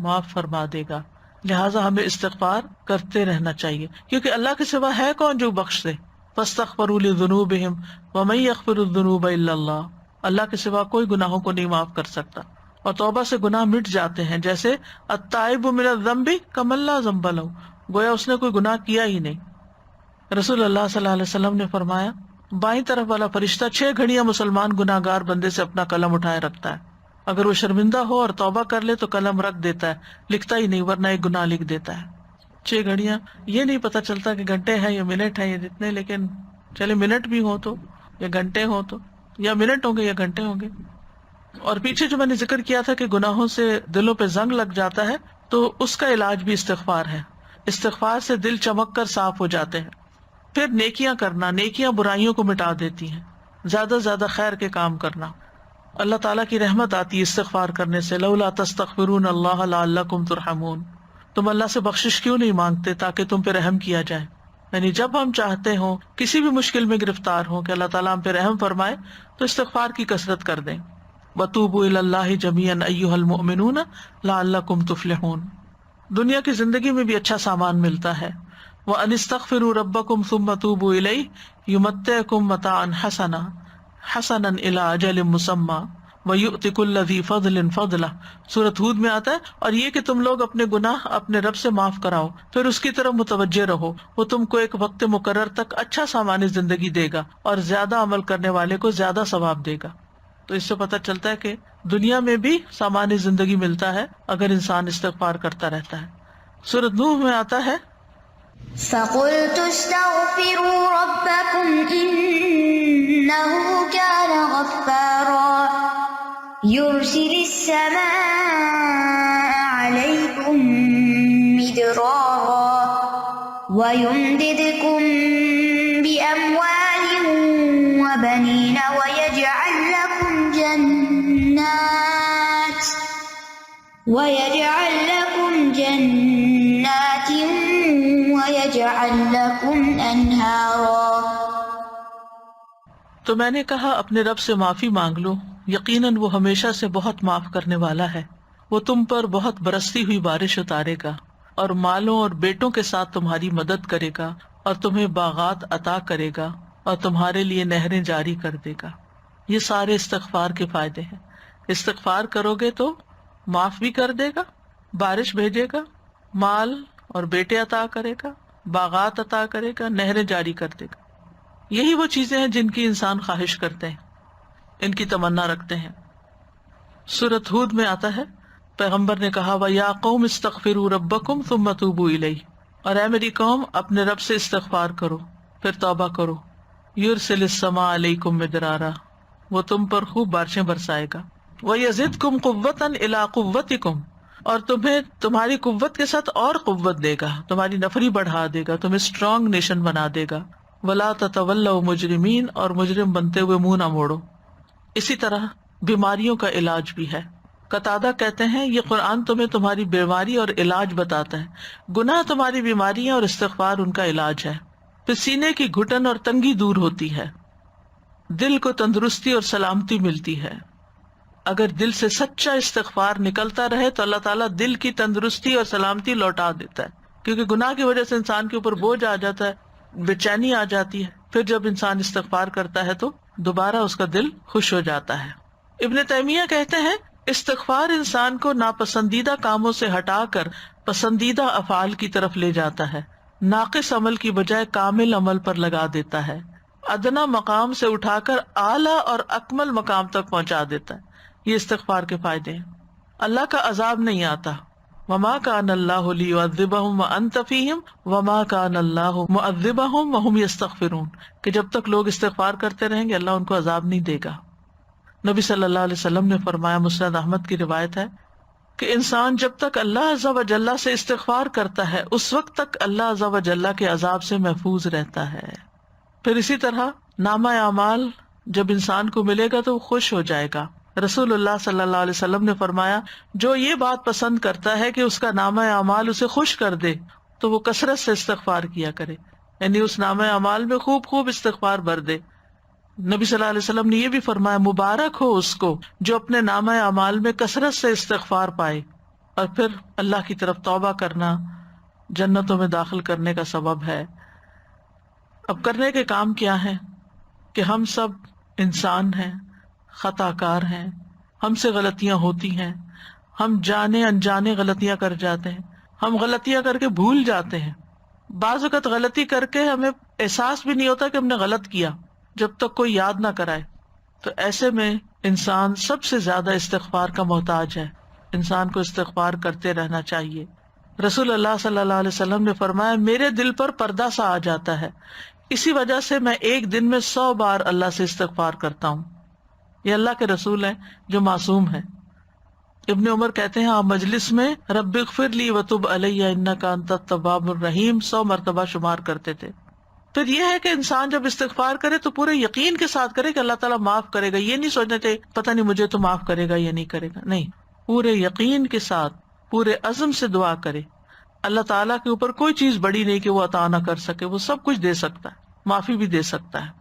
معاف فرما دے گا۔ لہٰذا ہمیں استغفار کرتے رہنا چاہیے، کیونکہ اللہ کے سوا ہے کون جو بخش دے؟ فاستغفروا لذنوبہم ومن یغفر الذنوب الا اللہ، اللہ کے سوا کوئی گناہوں کو نہیں معاف کر سکتا، اور توبہ سے گناہ مٹ جاتے ہیں، جیسے التائب من الذنب کمن لا ذنب لہ، گویا اس نے کوئی گناہ کیا ہی نہیں۔ رسول اللہ صلی اللہ علیہ وسلم نے فرمایا بائیں طرف والا فرشتہ 6 گھڑیاں مسلمان گناہ گار بندے سے اپنا قلم اٹھائے رکھتا ہے، اگر وہ شرمندہ ہو اور توبہ کر لے تو قلم رکھ دیتا ہے، لکھتا ہی نہیں، ورنہ ایک گناہ لکھ دیتا ہے۔ 6 گھڑیاں، یہ نہیں پتہ چلتا کہ گھنٹے ہیں یا منٹ ہیں یا جتنے، لیکن چلے منٹ بھی ہوں تو یا گھنٹے ہوں تو، یا منٹ ہوں گے یا گھنٹے ہوں گے۔ اور پیچھے جو میں نے ذکر کیا تھا کہ گناہوں سے دلوں پہ زنگ لگ جاتا ہے تو اس کا علاج بھی استغفار ہے، استغفار سے دل چمک کر صاف ہو جاتے ہیں۔ پھر نیکیاں کرنا، نیکیاں برائیوں کو مٹا دیتی ہیں، زیادہ سے زیادہ خیر کے کام کرنا، اللہ تعالیٰ کی رحمت آتی ہے استغفار کرنے سے۔ لولا تستغفرون اللہ لعلکم ترحمون، تم اللہ سے بخشش کیوں نہیں مانگتے تاکہ تم پہ رحم کیا جائے۔ یعنی جب ہم چاہتے ہوں کسی بھی مشکل میں گرفتار ہوں کہ اللہ تعالیٰ ہم پہ رحم فرمائے تو استغفار کی کثرت کر دیں. وَتُوبُوا إِلَى اللَّهِ جَمِيعًا أَيُّهَا الْمُؤْمِنُونَ لَعَلَّكُمْ تُفْلِحُونَ. دنیا کی زندگی میں بھی اچھا سامان ملتا ہے. وَأَنِ اسْتَغْفِرُوا رَبَّكُمْ ثُمَّ تُوبُوا إِلَيْهِ يُمَتِّعْكُمْ مَتَاعًا حَسَنًا إِلَىٰ أَجَلٍ مُّسَمًّى وَيُؤْتِ كُلَّ ذِي فَضْلٍ فَضْلَهُ. سورۃ ہود میں آتا ہے اور یہ کہ تم لوگ اپنے گناہ اپنے رب سے معاف کراؤ پھر اس کی طرف متوجہ رہو، وہ تم کو ایک وقت مقرر تک اچھا سامان زندگی دے گا اور زیادہ عمل کرنے والے کو زیادہ ثواب دے گا. تو اس سے پتہ چلتا ہے کہ دنیا میں بھی سامان زندگی ملتا ہے اگر انسان استغفار کرتا رہتا ہے. سورۃ نوح میں آتا ہے فَقُلْتُ اسْتَغْفِرُوا رَبَّكُمْ إِنَّهُ كَانَ غَفَّارًا يُرْسِلِ السَّمَاءَ عَلَيْكُمْ مِدْرَارًا وَيُمْدِدْكُمْ بِأَمْوَالٍ وَبَنِينَ وَيَجْعَلْ لَكُمْ جَنَّاتٍ وَيَجْعَلْ لَكُمْ أَنْهَارًا. تو میں نے کہا اپنے رب سے معافی مانگ لو، یقیناً وہ ہمیشہ سے بہت معاف کرنے والا ہے، وہ تم پر بہت برستی ہوئی بارش اتارے گا اور مالوں اور بیٹوں کے ساتھ تمہاری مدد کرے گا اور تمہیں باغات عطا کرے گا اور تمہارے لیے نہریں جاری کر دے گا. یہ سارے استغفار کے فائدے ہیں. استغفار کرو گے تو معاف بھی کر دے گا، بارش بھیجے گا، مال اور بیٹے عطا کرے گا، باغات عطا کرے گا، نہریں جاری کر دے گا. یہی وہ چیزیں ہیں جن کی انسان خواہش کرتے ہیں، ان کی تمنا رکھتے ہیں. سورۃ ہود میں آتا ہے پیغمبر نے کہا وَيَا قَوْمِ اسْتَغْفِرُوا رَبَّكُمْ ثُمَّ تُوبُوا إِلَيْهِ. اور اے میری قوم اپنے رب سے استغفار کرو پھر توبہ کرو. يُرْسِلِ السَّمَاءَ عَلَيْكُمْ مِدْرَارًا. وہ تم پر خوب بارشیں برسائے گا. وَيَزِدْكُمْ قُوَّةً إِلَىٰ قُوَّتِكُمْ. اور تمہیں تمہاری قوت کے ساتھ اور قوت دے گا، تمہاری نفری بڑھا دے گا، تمہیں اسٹرانگ نیشن بنا دے گا. وَلَا تَتَوَلَّوْا مُجْرِمِينَ. اور مجرم بنتے ہوئے منہ نہ موڑو. اسی طرح بیماریوں کا علاج بھی ہے. قتادہ کہتے ہیں یہ قرآن تمہیں تمہاری بیماری اور علاج بتاتا ہے. گناہ تمہاری بیماریاں اور استغفار ان کا علاج ہے. پھر سینے کی گھٹن اور تنگی دور ہوتی ہے، دل کو تندرستی اور سلامتی ملتی ہے. اگر دل سے سچا استغفار نکلتا رہے تو اللہ تعالیٰ دل کی تندرستی اور سلامتی لوٹا دیتا ہے، کیونکہ گناہ کی وجہ سے انسان کے اوپر بوجھ آ جاتا ہے، بے چینی آ جاتی ہے. پھر جب انسان استغفار کرتا ہے تو دوبارہ اس کا دل خوش ہو جاتا ہے. ابن تیمیہ کہتے ہیں استغفار انسان کو ناپسندیدہ کاموں سے ہٹا کر پسندیدہ افعال کی طرف لے جاتا ہے، ناقص عمل کی بجائے کامل عمل پر لگا دیتا ہے، ادنا مقام سے اٹھا کر اعلیٰ اور اکمل مقام تک پہنچا دیتا ہے. یہ استغفار کے فائدے ہیں. اللہ کا عذاب نہیں آتا. وما كان الله ليعذبهم وانت فيهم وما كان الله معذبهم وهم يستغفرون. کہ جب تک لوگ استغفار کرتے رہیں گے اللہ ان کو عذاب نہیں دے گا. نبی صلی اللہ علیہ وسلم نے فرمایا، مسند احمد کی روایت ہے کہ انسان جب تک اللہ عز و جل سے استغفار کرتا ہے اس وقت تک اللہ عز و جل کے عذاب سے محفوظ رہتا ہے. پھر اسی طرح نامہ اعمال جب انسان کو ملے گا تو وہ خوش ہو جائے گا. رسول اللہ صلی اللہ علیہ وسلم نے فرمایا جو یہ بات پسند کرتا ہے کہ اس کا نامہ اعمال اسے خوش کر دے تو وہ کثرت سے استغفار کیا کرے، یعنی اس نامہ اعمال میں خوب خوب استغفار بھر دے. نبی صلی اللہ علیہ وسلم نے یہ بھی فرمایا مبارک ہو اس کو جو اپنے نامہ اعمال میں کثرت سے استغفار پائے اور پھر اللہ کی طرف توبہ کرنا جنتوں میں داخل کرنے کا سبب ہے. اب کرنے کے کام کیا ہیں کہ ہم سب انسان ہیں، خطا کار ہیں، ہم سے غلطیاں ہوتی ہیں، ہم جانے انجانے غلطیاں کر جاتے ہیں، ہم غلطیاں کر کے بھول جاتے ہیں. بعض اوقات غلطی کر کے ہمیں احساس بھی نہیں ہوتا کہ ہم نے غلط کیا جب تک کوئی یاد نہ کرائے. تو ایسے میں انسان سب سے زیادہ استغفار کا محتاج ہے. انسان کو استغفار کرتے رہنا چاہیے. رسول اللہ صلی اللہ علیہ وسلم نے فرمایا میرے دل پر پردہ سا آ جاتا ہے، اسی وجہ سے میں ایک دن میں 100 بار اللہ سے استغفار کرتا ہوں. یہ اللہ کے رسول ہیں جو معصوم ہیں. ابن عمر کہتے ہیں آپ مجلس میں رب اغفر لی وتب علی انک انت التواب الرحیم 100 مرتبہ شمار کرتے تھے. پھر یہ ہے کہ انسان جب استغفار کرے تو پورے یقین کے ساتھ کرے کہ اللہ تعالیٰ معاف کرے گا. یہ نہیں سوچنا چاہیے پتہ نہیں مجھے تو معاف کرے گا یا نہیں کرے گا. نہیں، پورے یقین کے ساتھ پورے عزم سے دعا کرے اللہ تعالیٰ کے اوپر کوئی چیز بڑی نہیں کہ وہ عطا نہ کر سکے، وہ سب کچھ دے سکتا ہے، معافی بھی دے سکتا ہے۔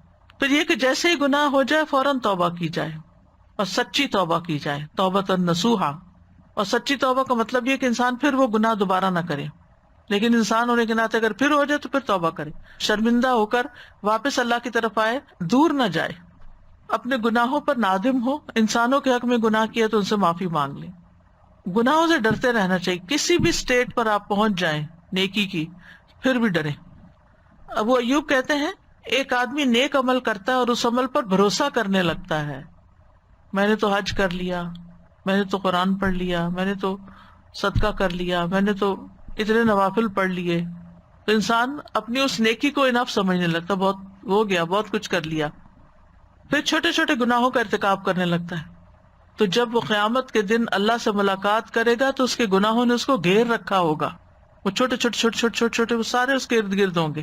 پھر یہ کہ جیسے ہی گناہ ہو جائے فوراً توبہ کی جائے اور سچی توبہ کی جائے، توبۃ نصوحا۔ اور سچی توبہ کا مطلب یہ کہ انسان پھر وہ گناہ دوبارہ نہ کرے، لیکن انسان ہونے کے ناطے اگر پھر ہو جائے تو پھر توبہ کرے، شرمندہ ہو کر واپس اللہ کی طرف آئے، دور نہ جائے، اپنے گناہوں پر نادم ہو۔ انسانوں کے حق میں گناہ کیا تو ان سے معافی مانگ لیں۔ گناہوں سے ڈرتے رہنا چاہیے، کسی بھی سٹیٹ پر آپ پہنچ جائیں نیکی کی، پھر بھی ڈریں۔ ابو ایوب کہتے ہیں ایک آدمی نیک عمل کرتا ہے اور اس عمل پر بھروسہ کرنے لگتا ہے، میں نے تو حج کر لیا، میں نے تو قرآن پڑھ لیا، میں نے تو صدقہ کر لیا، میں نے تو اتنے نوافل پڑھ لیے، تو انسان اپنی اس نیکی کو انف سمجھنے لگتا، بہت ہو گیا، بہت کچھ کر لیا۔ پھر چھوٹے چھوٹے گناہوں کا ارتکاب کرنے لگتا ہے، تو جب وہ قیامت کے دن اللہ سے ملاقات کرے گا تو اس کے گناہوں نے اس کو گھیر رکھا ہوگا، وہ چھوٹے چھوٹے چھوٹے چھوٹے چھوٹے چھوٹے وہ سارے اس کے ارد گرد ہوں گے۔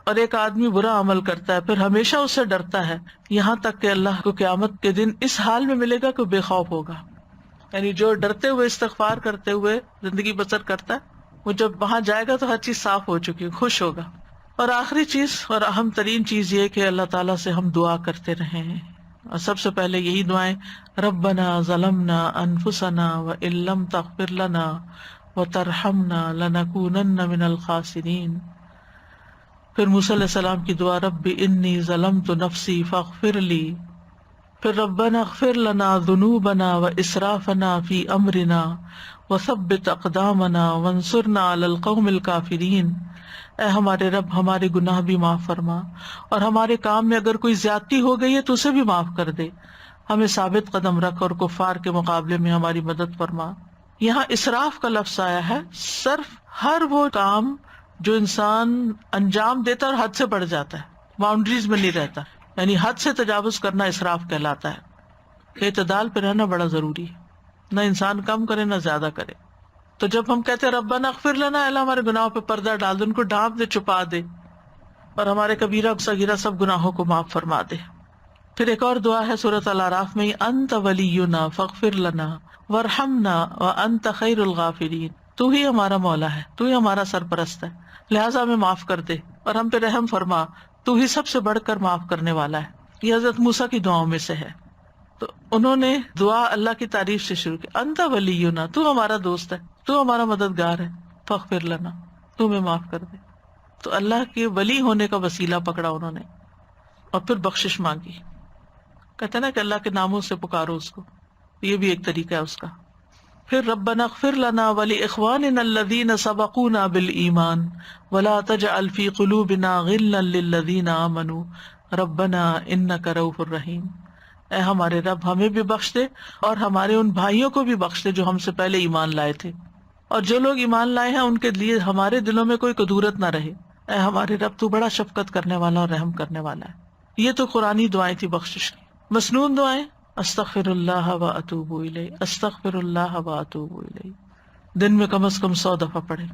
اور ایک آدمی برا عمل کرتا ہے پھر ہمیشہ اس سے ڈرتا ہے، یہاں تک کہ اللہ کو قیامت کے دن اس حال میں ملے گا کہ بے خوف ہوگا۔ یعنی جو ڈرتے ہوئے استغفار کرتے ہوئے زندگی بسر کرتا ہے، وہ جب وہاں جائے گا تو ہر چیز صاف ہو چکی، خوش ہوگا۔ اور آخری چیز اور اہم ترین چیز یہ کہ اللہ تعالیٰ سے ہم دعا کرتے رہیں، اور سب سے پہلے یہی دعائیں، ربنا ظلمنا انفسنا وان لم تغفر لنا وترحمنا لنکونن من الخاسرین۔ پھر موسیٰ علیہ السلام کی دعا، رب انی ظلمت نفسی فاغفر لی۔ پھر ربنا اغفر لنا ذنوبنا واسرافنا فی امرنا وثبت اقدامنا وانصرنا علی القوم الکافرین۔ اے ہمارے رب ہمارے گناہ بھی معاف فرما، اور ہمارے کام میں اگر کوئی زیادتی ہو گئی ہے تو اسے بھی معاف کر دے، ہمیں ثابت قدم رکھ اور کفار کے مقابلے میں ہماری مدد فرما۔ یہاں اسراف کا لفظ آیا ہے، صرف ہر وہ کام جو انسان انجام دیتا اور حد سے بڑھ جاتا ہے، باؤنڈریز میں نہیں رہتا، یعنی حد سے تجاوز کرنا اسراف کہلاتا ہے۔ اعتدال پہ رہنا بڑا ضروری ہے، نہ انسان کم کرے نہ زیادہ کرے۔ تو جب ہم کہتے ہیں ربنا اغفر لنا، اللہ ہمارے گناہوں پہ پردہ ڈال دے، ان کو ڈھانپ دے، چھپا دے، اور ہمارے کبیرہ صغیرہ سب گناہوں کو معاف فرما دے۔ پھر ایک اور دعا ہے سورۃ الاعراف میں، انت ولینا فاغفر لنا وارحمنا وانت خیر الغافرین۔ تو ہی ہمارا مولا ہے، تو ہی ہمارا سرپرست ہے، لہٰذا ہمیں معاف کر دے اور ہم پہ رحم فرما، تو ہی سب سے بڑھ کر معاف کرنے والا ہے۔ یہ حضرت موسیٰ کی دعاؤں میں سے ہے۔ تو انہوں نے دعا اللہ کی تعریف سے شروع کی، انت ولینا، تو ہمارا دوست ہے، تو ہمارا مددگار ہے، فاغفر لنا، تو ہمیں معاف کر دے۔ تو اللہ کے ولی ہونے کا وسیلہ پکڑا انہوں نے، اور پھر بخشش مانگی۔ کہتے ہیں نا کہ اللہ کے ناموں سے پکارو اس کو، یہ بھی ایک طریقہ ہے اس کا۔ پھر ربنا اغفر لنا ولاخواننا الذین سبقونا بالایمان ولا تجعل فی قلوبنا غلا للذین آمنوا ربنا انک رؤوف الرحیم۔ اے ہمارے رب ہمیں بھی بخش دے اور ہمارے ان بھائیوں کو بھی بخش دے جو ہم سے پہلے ایمان لائے تھے، اور جو لوگ ایمان لائے ہیں ان کے لیے ہمارے دلوں میں کوئی کدورت نہ رہے۔ اے ہمارے رب تو بڑا شفقت کرنے والا اور رحم کرنے والا ہے۔ یہ تو قرآنی دعائیں تھی بخشش کی۔ مسنون دعائیں، استغفر اللہ و اتوب الیہ، استغفر اللہ و اتوب الیہ، دن میں کم از کم 100 دفعہ پڑھیں۔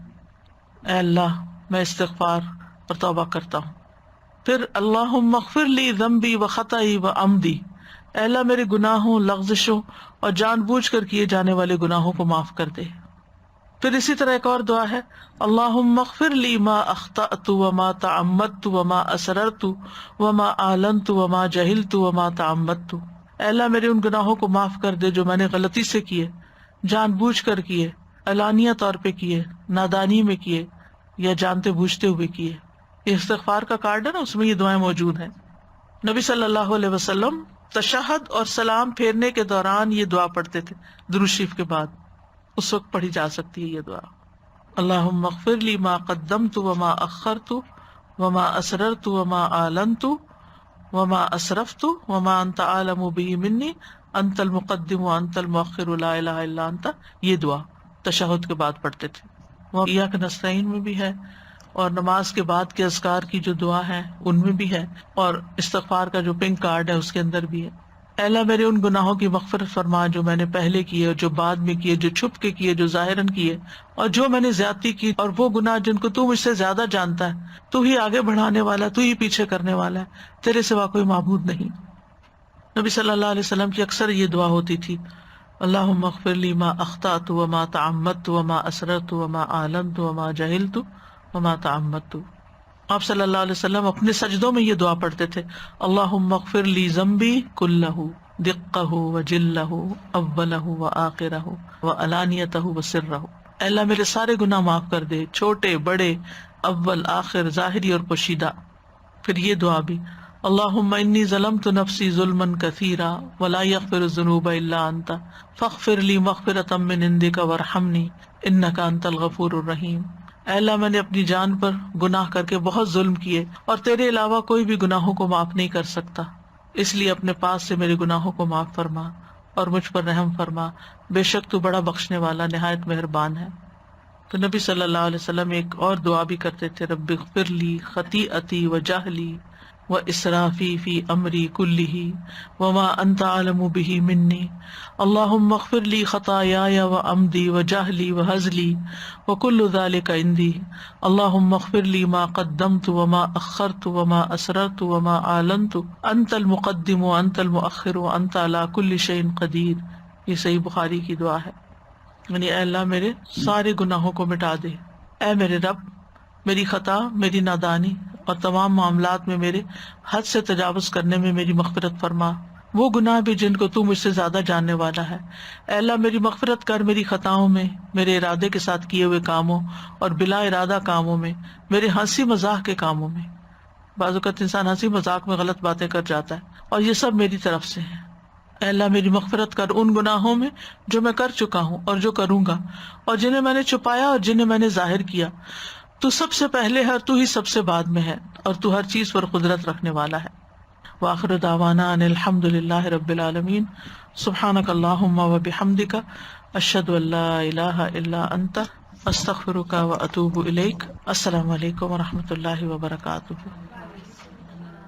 اے اللہ میں استغفار اور توبہ کرتا ہوں۔ پھر اللہم اغفر لی ذنبی و خطئی و عمدی، اے اللہ میرے گناہوں، لغزشوں اور جان بوجھ کر کیے جانے والے گناہوں کو معاف کر دے۔ پھر اسی طرح ایک اور دعا ہے، اللہم اغفر لی ما اخطأت وما تعمدت وما اسررت وما اعلنت وما جہلت وما تعمدت۔ اے اللہ میرے ان گناہوں کو معاف کر دے جو میں نے غلطی سے کیے، جان بوجھ کر کیے، علانیہ طور پہ کیے، نادانی میں کیے، یا جانتے بوجھتے ہوئے کیے۔ یہ استغفار کا کارڈ ہے نا، اس میں یہ دعائیں موجود ہیں۔ نبی صلی اللہ علیہ وسلم تشہد اور سلام پھیرنے کے دوران یہ دعا پڑھتے تھے، درود شریف کے بعد، اس وقت پڑھی جا سکتی ہے یہ دعا۔ اللہم اغفر لی ما قدمت وما اخرت وما اسررت وما اعلنت وما اسرفت وما انت اعلم به منی انت المقدم وانت المؤخر لا الہ الا انت۔ یہ دعا تشہد کے بعد پڑھتے تھے۔ وہ ایاک نستعین میں بھی ہے، اور نماز کے بعد کے اذکار کی جو دعا ہے ان میں بھی ہے، اور استغفار کا جو پنک کارڈ ہے اس کے اندر بھی ہے۔ اے اللہ میرے ان گناہوں کی مغفرت فرما جو میں نے پہلے کیے اور جو بعد میں کیے، جو چھپ کے کیے، جو ظاہراً کیے، اور جو میں نے زیادتی کی، اور وہ گناہ جن کو تو مجھ سے زیادہ جانتا ہے۔ تو ہی آگے بڑھانے والا، تو ہی پیچھے کرنے والا ہے، تیرے سوا کوئی معبود نہیں۔ نبی صلی اللہ علیہ وسلم کی اکثر یہ دعا ہوتی تھی، اللہم اغفر لی ما اخطأت وما تعمدت وما اسررت وما اعلنت وما جہلت وما تعمدت. آپ صلی اللہ علیہ وسلم اپنے سجدوں میں یہ دعا پڑھتے تھے، اللہم اغفر لی ذنبی کلہ دقہ وجلہ اولہ وآخرہ وعلانیتہ وسرہ. اے اللہ میرے سارے گناہ معاف کر دے، چھوٹے بڑے، اول آخر، ظاہری اور پوشیدہ. پھر یہ دعا بھی، اللہم انی ظلمت نفسی ظلما کثیرا ولا یغفر الذنوب الا انت فاغفر لی مغفرۃ من عندک وارحمنی انک انت الغفور الرحیم. اے اللہ میں نے اپنی جان پر گناہ کر کے بہت ظلم کیے اور تیرے علاوہ کوئی بھی گناہوں کو معاف نہیں کر سکتا، اس لیے اپنے پاس سے میرے گناہوں کو معاف فرما اور مجھ پر رحم فرما، بے شک تو بڑا بخشنے والا نہایت مہربان ہے. تو نبی صلی اللہ علیہ وسلم ایک اور دعا بھی کرتے تھے، رب اغفر لی خطیئتی وجہلی واسرافی فی امری کلہ وما انت اعلم بہ منی اللہم اغفر لی خطایای وعمدی وجہلی وہزلی وکل ذلک عندی اللہم اغفر لی ما قدمت وما اخرت وما اسررت وما اعلنت انت المقدم وانت المؤخر وانت علی کل شیء قدیر. یہ صحیح بخاری کی دعا ہے. یعنی اے اللہ میرے سارے گناہوں کو مٹا دے، اے میرے رب میری خطا، میری نادانی اور تمام معاملات میں میرے حد سے تجاوز کرنے میں میری مغفرت فرما، وہ گناہ بھی جن کو تو مجھ سے زیادہ جاننے والا ہے. اے اللہ میری مغفرت کر میری خطاؤں میں، میرے ارادے کے ساتھ کیے ہوئے کاموں اور بلا ارادہ کاموں میں، میرے ہنسی مذاق کے کاموں میں. بعض اوقات انسان ہنسی مذاق میں غلط باتیں کر جاتا ہے اور یہ سب میری طرف سے ہیں. اے اللہ میری مغفرت کر ان گناہوں میں جو میں کر چکا ہوں اور جو کروں گا، اور جنہیں میں نے چھپایا اور جنہیں میں نے ظاہر کیا. تو سب سے پہلے ہے اور تو ہی سب سے بعد میں ہے، اور تو ہر چیز پر قدرت رکھنے والا ہے. وآخر دعوانا ان الحمد للہ رب العالمین. سبحانک اللہم وبحمدک اشہد ان لا الہ الا انت استغفرک واتوب الیک. السلام علیکم ورحمۃ اللہ وبرکاتہ.